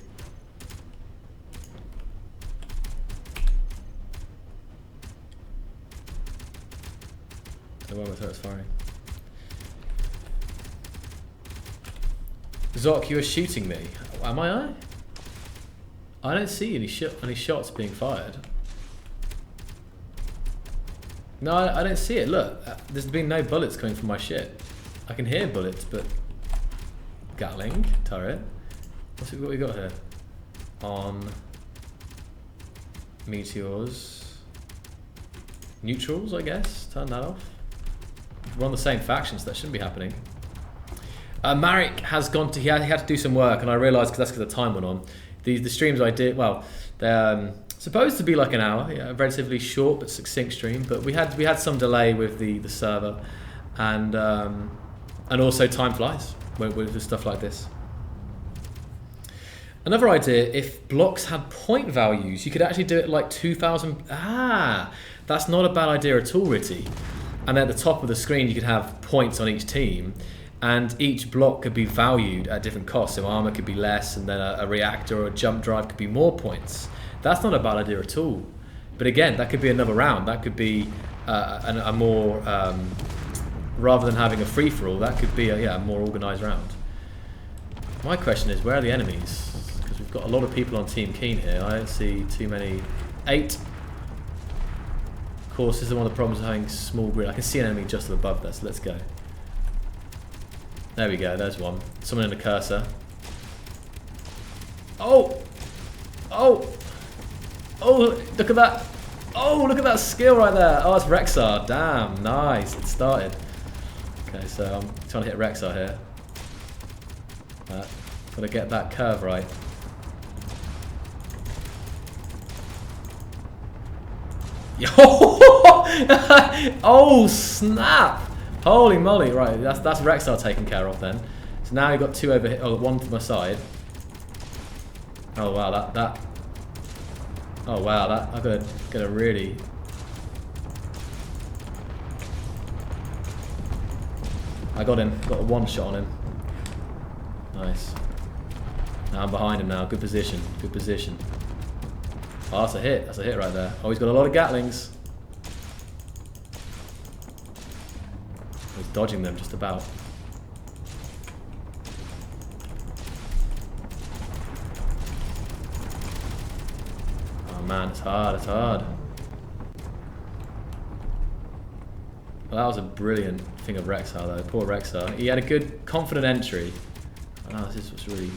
Well, it's firing. Zoc, you are shooting me. Am I? I don't see any shots being fired. No, I don't see it. Look, there's been no bullets coming from my shit. I can hear bullets, but Gatling turret. What we got here? On meteors, neutrals, I guess. Turn that off. We're on the same faction, so that shouldn't be happening. Marek has gone to, he had to do some work, and I realised because the time went on. The streams I did, well, they're supposed to be like an hour, yeah, a relatively short but succinct stream, but we had some delay with the server, and also time flies with stuff like this. Another idea, if blocks had point values, you could actually do it like 2,000. That's not a bad idea at all, Ritty. And at the top of the screen, you could have points on each team, and each block could be valued at different costs. So armor could be less, and then a reactor or a jump drive could be more points. That's not a bad idea at all. But again, that could be another round. That could be a more rather than having a free for all, that could be a more organised round. My question is, where are the enemies? Because we've got a lot of people on Team Keen here. I don't see too many. 8. Of course, this is one of the problems of having small grid. I can see an enemy just above there, so let's go. There we go, there's one. Someone in the cursor. Oh! Oh! Oh, look at that! Oh, look at that skill right there! Oh, it's Rexxar. Damn, nice. It started. Okay, so I'm trying to hit Rexxar here. Gotta get that curve right. Oh snap! Holy moly! Right, that's Rexxar taken care of then. So now you've got 2 over here. Oh, 1 to my side. Oh wow, that. Oh wow, that I've got to really. I got him. Got a 1 shot on him. Nice. Now I'm behind him now. Good position. Good position. Oh, that's a hit. That's a hit right there. Oh, he's got a lot of Gatlings. He's dodging them just about. Oh man, it's hard. It's hard. Well, that was a brilliant thing of Rexxar though. Poor Rexxar. He had a good, confident entry. Oh, this is what's really...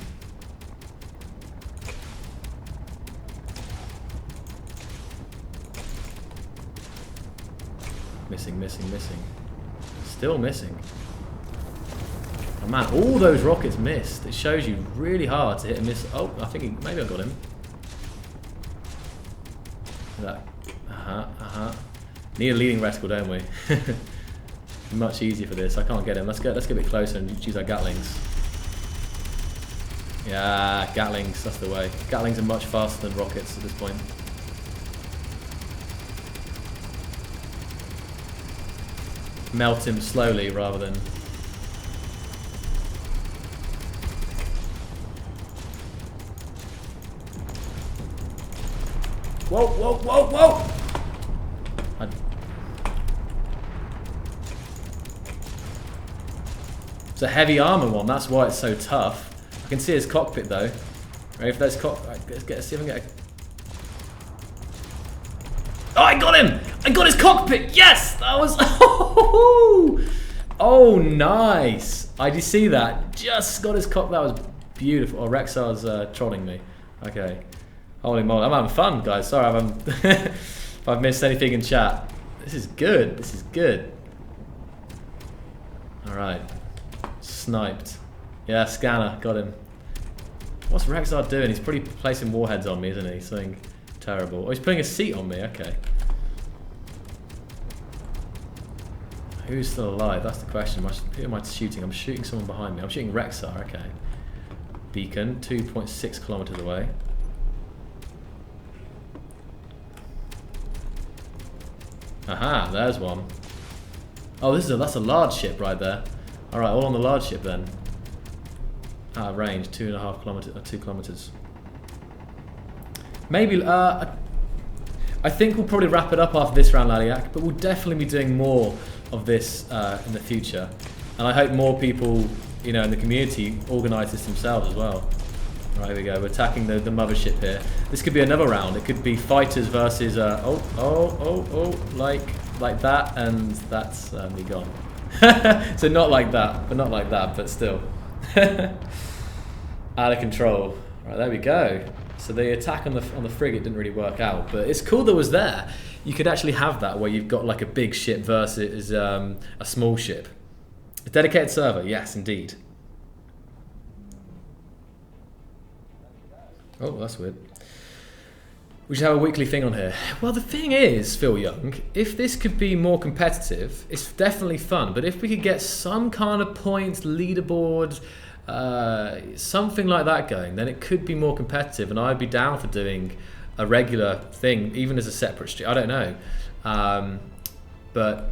Missing, missing, missing. Still missing. Oh man, all those rockets missed. It shows you really hard to hit and miss. Oh, I think maybe I got him. That. Need a leading reticle, don't we? Much easier for this. I can't get him. Let's get a bit closer and use our Gatlings. Yeah, Gatlings. That's the way. Gatlings are much faster than rockets at this point. Melt him slowly rather than... Whoa, whoa, whoa, whoa! It's a heavy armor one, that's why it's so tough. I can see his cockpit though. Ready for those right, let's see if I can get a... Oh, I got him! I got his cockpit! Yes! That was... Oh, nice! Did you see that? Just got his cockpit. That was beautiful. Oh, Rexxar's trolling me. Okay. Holy moly. I'm having fun, guys. Sorry if I've missed anything in chat. This is good. This is good. Alright. Sniped. Yeah, scanner. Got him. What's Rexxar doing? He's probably placing warheads on me, isn't he? Something terrible. Oh, he's putting a seat on me. Okay. Who's still alive? That's the question. Who am I shooting? I'm shooting someone behind me. I'm shooting Rexxar. Okay. Beacon, 2.6 kilometers away. Aha, there's one. Oh, that's a large ship right there. All right, all on the large ship then. Out of range, 2.5 kilometers, 2 kilometers. Maybe. I think we'll probably wrap it up after this round, Laliak, but we'll definitely be doing more of this in the future, and I hope more people, in the community, organise this themselves as well. Right, here we go. We're attacking the mothership here. This could be another round. It could be fighters versus like that, and that's me gone. So not like that, but still. Out of control. Right, there we go. So the attack on the frigate didn't really work out, but it's cool that it was there. You could actually have that where you've got like a big ship versus a small ship. A dedicated server, yes, indeed. Oh, that's weird. We should have a weekly thing on here. Well, the thing is, Phil Young, if this could be more competitive, it's definitely fun. But if we could get some kind of points, leaderboard, something like that going, then it could be more competitive. And I'd be down for doing a regular thing, even as a separate stream. I don't know. But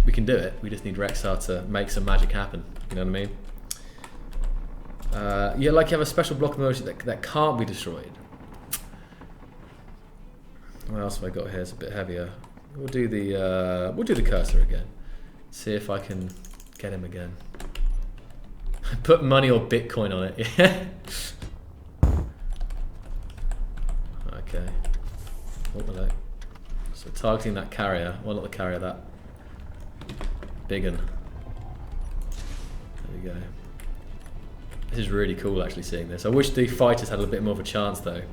we can do it. We just need Rexxar to make some magic happen. You know what I mean? Like you have a special block of motion that can't be destroyed. What else have I got here? It's a bit heavier. We'll do the cursor again. See if I can get him again. Put money or Bitcoin on it. Yeah. Okay. Oh, hello. So targeting that carrier. Well, not the carrier. That big one. There we go. This is really cool actually seeing this. I wish the fighters had a bit more of a chance though.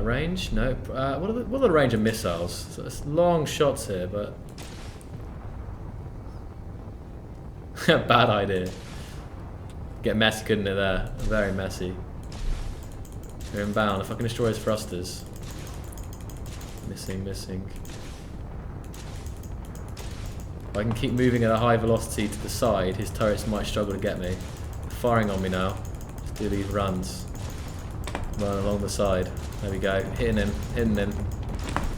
Range? Nope. What are the range of missiles? So it's long shots here, but bad idea. Get messy, couldn't it? There, very messy. They're inbound. If I can destroy his thrusters, missing. If I can keep moving at a high velocity to the side, his turrets might struggle to get me. They're firing on me now. Let's do these runs. Run along the side. There we go. Hitting him.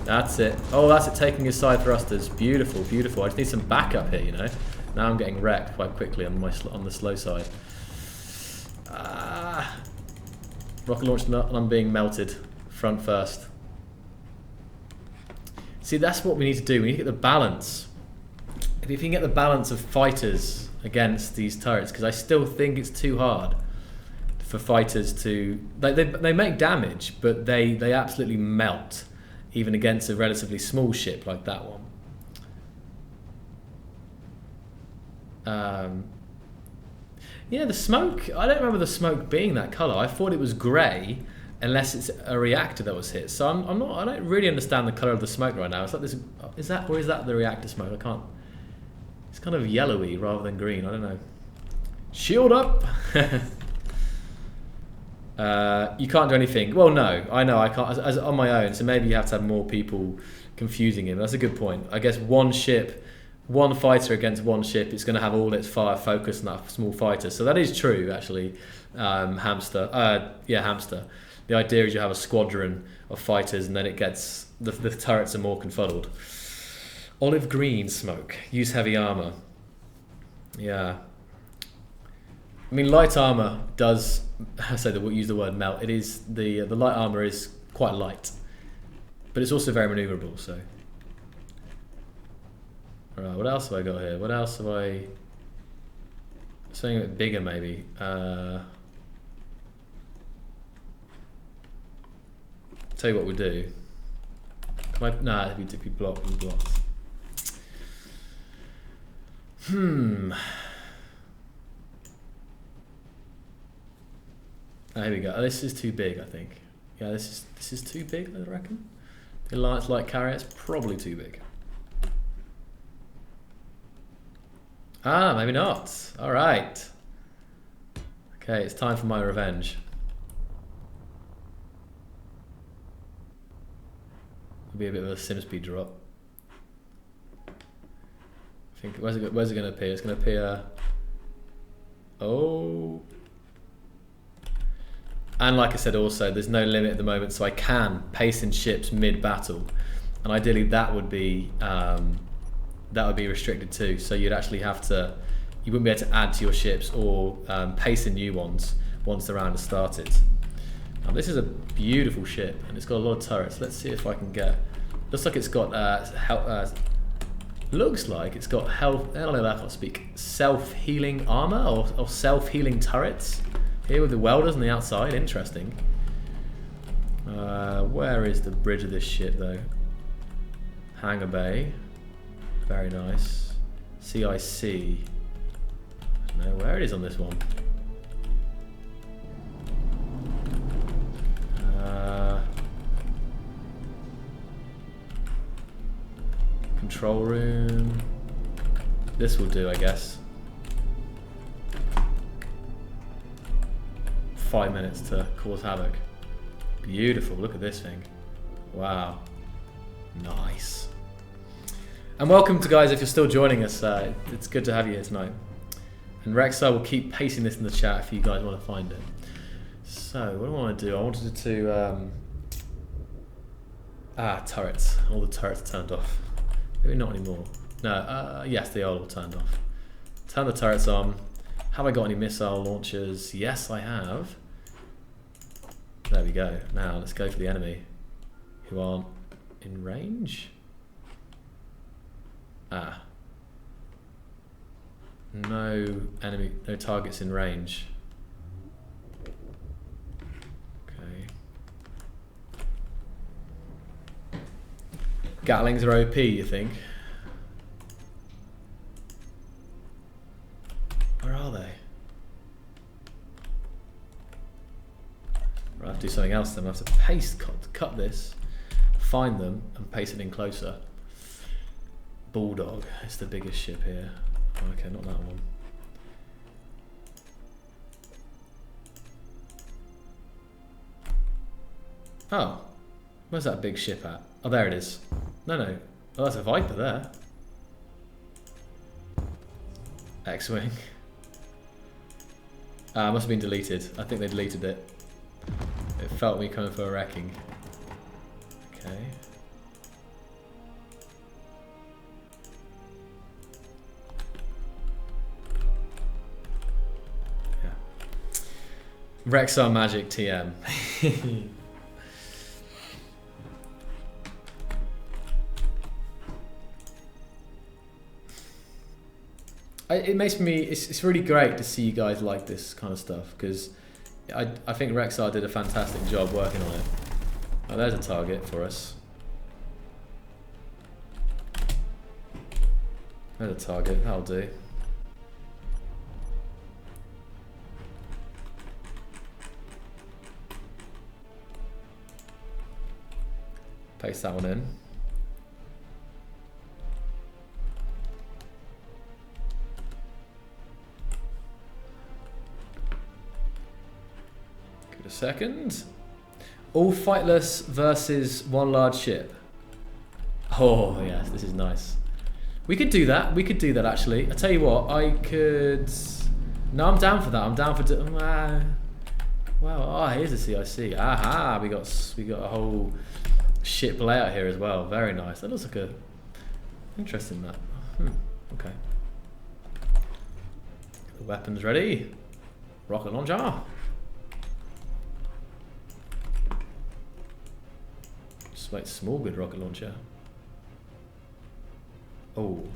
That's it. Oh, that's it. Taking his side thrusters. Beautiful, beautiful. I just need some backup here, you know. Now I'm getting wrecked quite quickly on the slow side. Rocket launch and I'm being melted. Front first. See, that's what we need to do. We need to get the balance. If you can get the balance of fighters against these turrets, because I still think it's too hard for fighters to... They make damage, but they absolutely melt, even against a relatively small ship like that one. Yeah, the smoke, I don't remember the smoke being that colour. I thought it was grey, unless it's a reactor that was hit. So I don't really understand the colour of the smoke right now. It's like this, is that the reactor smoke? I can't, it's kind of yellowy rather than green, I don't know. Shield up! You can't do anything. Well, no, I know I can't as on my own. So maybe you have to have more people confusing him. That's a good point. I guess one fighter against one ship, it's going to have all its fire focused on that small fighter. So that is true, actually. Hamster. The idea is you have a squadron of fighters, and then it gets the turrets are more confuddled. Olive green smoke. Use heavy armor. Yeah. I mean, light armor does. We'll use the word melt. It is the light armor is quite light, but it's also very maneuverable. So, all right. What else have I got here? What else have I? Something a bit bigger, maybe. Tell you what we'll do. Can I? Nah, it'd be blocked. There we go. This is too big, I think. Yeah, this is too big, I reckon. The Alliance Light Carrier is probably too big. Maybe not. All right. Okay, it's time for my revenge. It'll be a bit of a sim speed drop. I think where's it going to appear? It's going to appear. Oh. And like I said, also there's no limit at the moment, so I can pace in ships mid-battle, and ideally that would be restricted too. So you'd actually have to, you wouldn't be able to add to your ships or pace in new ones once the round has started. Now this is a beautiful ship, and it's got a lot of turrets. Let's see if I can get. Looks like it's got health. I don't know. I can't speak. Self-healing armor or self-healing turrets. Here with the welders on the outside, interesting. Where is the bridge of this ship though? Hangar bay, very nice. CIC, I don't know where it is on this one. Control room, this will do I guess. 5 minutes to cause havoc. Beautiful, look at this thing. Wow, nice. And welcome to guys, if you're still joining us, it's good to have you here tonight. And Rexxar will keep pasting this in the chat if you guys want to find it. So what do I want to do? I wanted to turrets. All the turrets are turned off. Maybe not anymore. No, yes, they are all turned off. Turn the turrets on. Have I got any missile launchers? Yes, I have. There we go. Now let's go for the enemy who aren't in range. No enemy, no targets in range. Okay. Gatlings are OP, you think? Where are they? I'll have to do something else then. I'll have to cut this, find them, and paste it in closer. Bulldog is the biggest ship here. Oh, okay, not that one. Oh, where's that big ship at? Oh, there it is. No. Oh, that's a Viper there. X-Wing. Must have been deleted. I think they deleted it. It felt me coming for a wrecking. Okay. Yeah. Rexxar Magic TM. It makes me, it's really great to see you guys like this kind of stuff, because I think Rexxar did a fantastic job working on it. Oh, there's a target for us. There's a target, that'll do. Paste that one in. A second. All fightless versus one large ship. Oh yes, this is nice. We could do that. We could do that actually. I tell you what, I could. No, I'm down for that. I'm down for. Well, here's a CIC. Aha, we got a whole ship layout here as well. Very nice. That looks like a interesting that. Okay. The weapons ready. Rocket launcher. Wait, small good rocket launcher. Oh.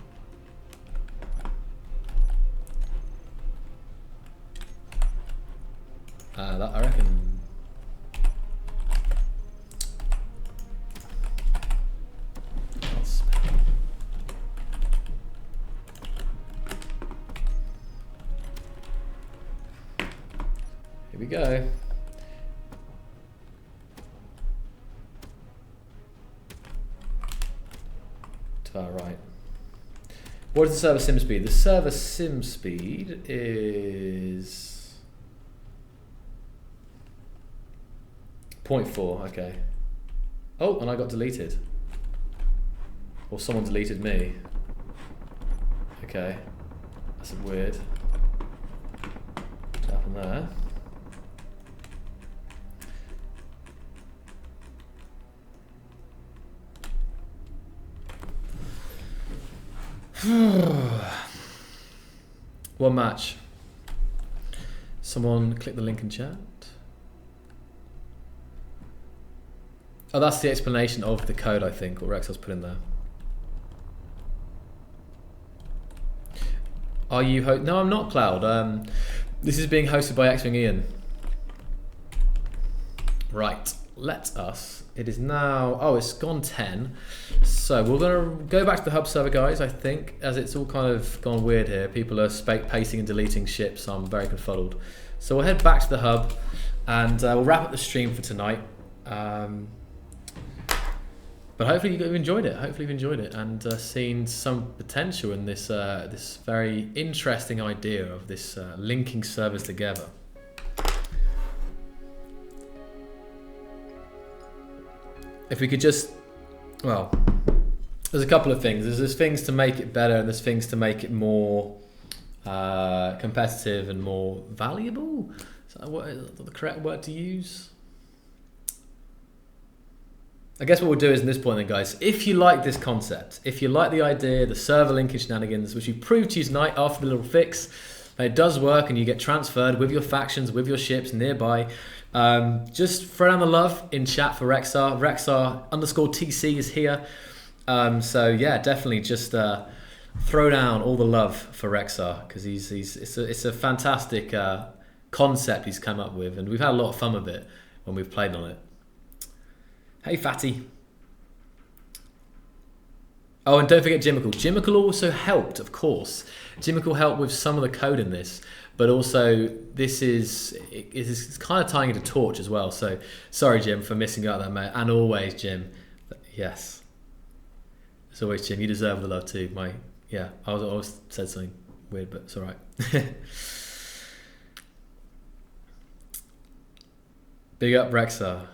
That I reckon. Here we go. Right. What is the server sim speed? The server sim speed is 0.4, okay. Oh, and I got deleted. Or someone deleted me. Okay. That's weird. What happened there? One match. Someone click the link in chat. Oh, that's the explanation of the code, I think, what Rexxar's put in there. Are you No, I'm not Cloud. This is being hosted by X-Wing Ian. Right, let us. It is now, oh, it's gone 10. So we're gonna go back to the hub server, guys, I think, as it's all kind of gone weird here. People are pasting and deleting ships, so I'm very confuddled. So we'll head back to the hub and we'll wrap up the stream for tonight. But hopefully you've enjoyed it. Hopefully you've enjoyed it and seen some potential in this this very interesting idea of this linking servers together. If we could just, well, there's a couple of things. There's things to make it better and there's things to make it more competitive and more valuable. Is that the correct word to use? I guess what we'll do is, in this point then, guys, if you like this concept, if you like the idea, the server linking shenanigans, which we proved to you tonight after the little fix, that it does work and you get transferred with your factions, with your ships nearby, just throw down the love in chat for Rexxar. Rexxar_TC is here. So yeah, definitely just throw down all the love for Rexxar, because it's a fantastic concept he's come up with, and we've had a lot of fun with it when we've played on it. Hey, Fatty. Oh, and don't forget Jimical. Jimical also helped, of course. Jimical helped with some of the code in this, but also it's kind of tying into Torch as well. So sorry, Jim, for missing out that, mate. And always, Jim. Yes. As always, Jim, you deserve the love too. I always said something weird, but it's all right. Big up, Rexxar.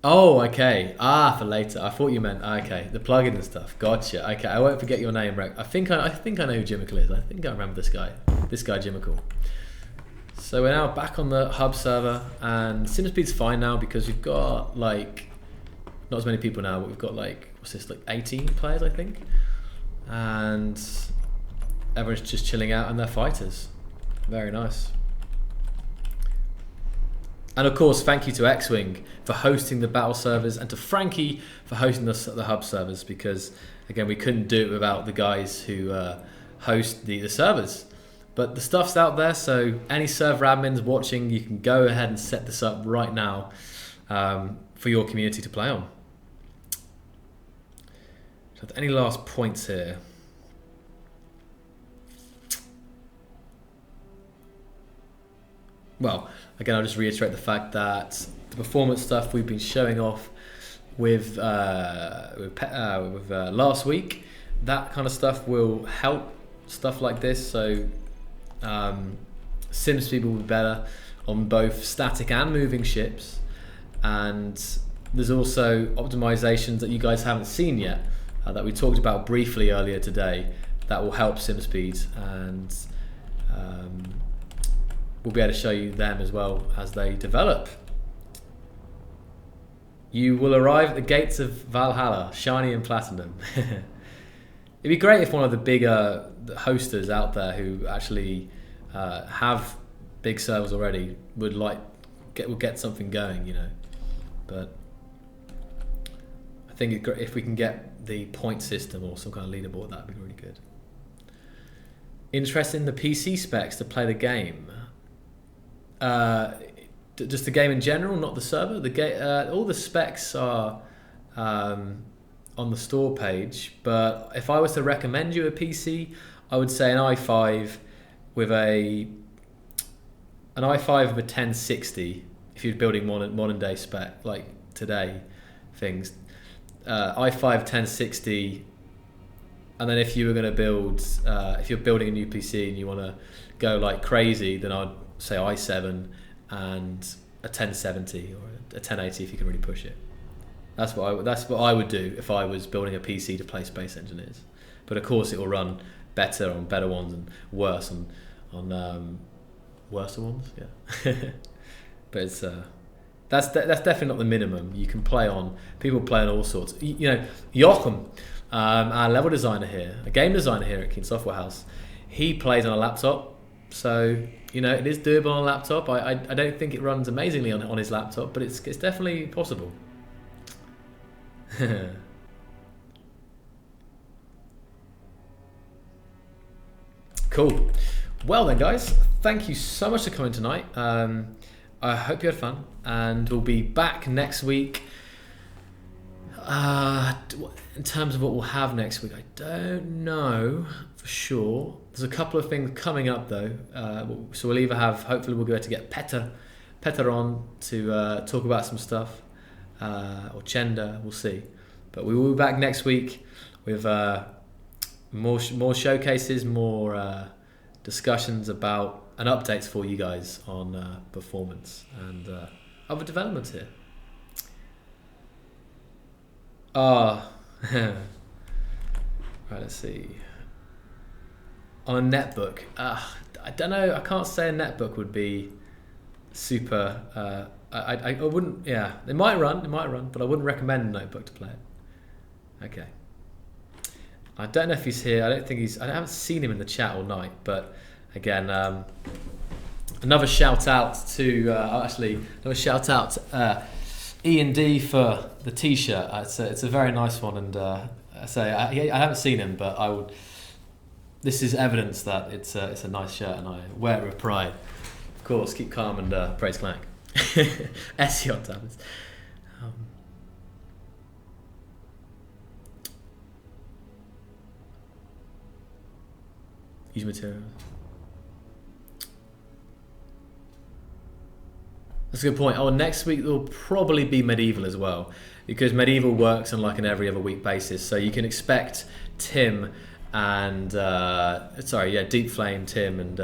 Oh, okay. For later. I thought you meant okay, the plugin and stuff. Gotcha. Okay, I won't forget your name, Rex. I think I know who Jimical is. I think I remember this guy. This guy, Jimical. So we're now back on the hub server, and SimSpeed's fine now because we've got like not as many people now, but we've got like what's this, like 18 players, I think, and everyone's just chilling out and they're fighters. Very nice. And of course, thank you to X-Wing for hosting the battle servers, and to Frankie for hosting the hub servers, because again, we couldn't do it without the guys who host the servers. But the stuff's out there, so any server admins watching, you can go ahead and set this up right now for your community to play on. So any last points here? Well, again, I'll just reiterate the fact that the performance stuff we've been showing off with last week, that kind of stuff will help stuff like this. So SimSpeed will be better on both static and moving ships, and there's also optimizations that you guys haven't seen yet that we talked about briefly earlier today that will help SimSpeed, and we'll be able to show you them as well as they develop. You will arrive at the gates of Valhalla, shiny and platinum. It'd be great if one of the bigger hosters out there who actually have big servers already would get something going, you know. But I think if we can get the point system or some kind of leaderboard, that'd be really good. Interested in the PC specs to play the game? Just the game in general, not the server. All the specs are on the store page, but if I was to recommend you a PC, I would say an i5 with a 1060. If you're building modern day spec like today things, i5 1060, and then if you were going to build, if you're building a new PC and you want to go like crazy, then I'd say i7 and a 1070 or a 1080 if you can really push it. That's what I would do if I was building a PC to play Space Engineers. But of course, it will run better on better ones and worse on worse ones. Yeah. But it's that's definitely not the minimum. You can play on. People play on all sorts. You know, Joachim, our level designer here, a game designer here at Keen Software House, he plays on a laptop. So you know, it is doable on a laptop. I don't think it runs amazingly on his laptop, but it's definitely possible. Cool. Well then, guys, thank you so much for coming tonight. I hope you had fun, and we'll be back next week. In terms of what we'll have next week, I don't know for sure. There's a couple of things coming up though. So we'll either have, hopefully we'll go to get Petter on to talk about some stuff, or Chenda, we'll see. But we will be back next week with more showcases, more discussions about and updates for you guys on performance and other developments here. Right, let's see. On a netbook, I don't know. I can't say a netbook would be super. I wouldn't. Yeah, it might run, but I wouldn't recommend a notebook to play it. Okay. I don't know if he's here. I don't think he's. I haven't seen him in the chat all night. But again, another shout out to another shout out to E&D for the T-shirt. It's a very nice one, and I haven't seen him, but I would. This is evidence that it's a nice shirt, and I wear it with pride. Of course, keep calm and praise Clank. SEO tablets. Use materials. That's a good point. Oh, next week will probably be Medieval as well, because Medieval works on like an every other week basis. So you can expect Tim and Deep Flame, Tim, and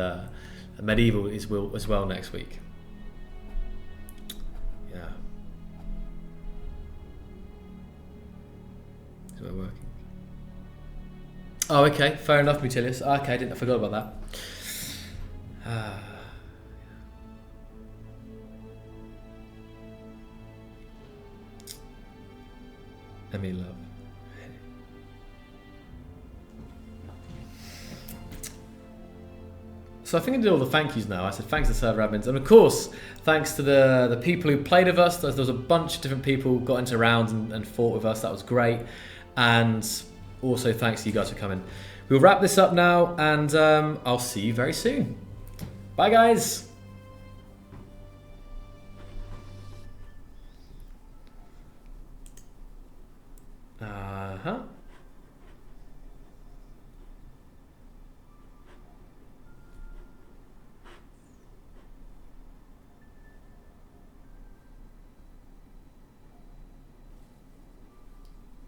Medieval as well next week. Yeah. Is it working? Oh, okay. Fair enough, Mutilius. Okay, I forgot about that. Let me love. So I think I did all the thank yous now. I said thanks to server admins, and of course thanks to the people who played with us. There was a bunch of different people who got into rounds and fought with us. That was great, and also thanks to you guys for coming. We'll wrap this up now, and I'll see you very soon. Bye, guys.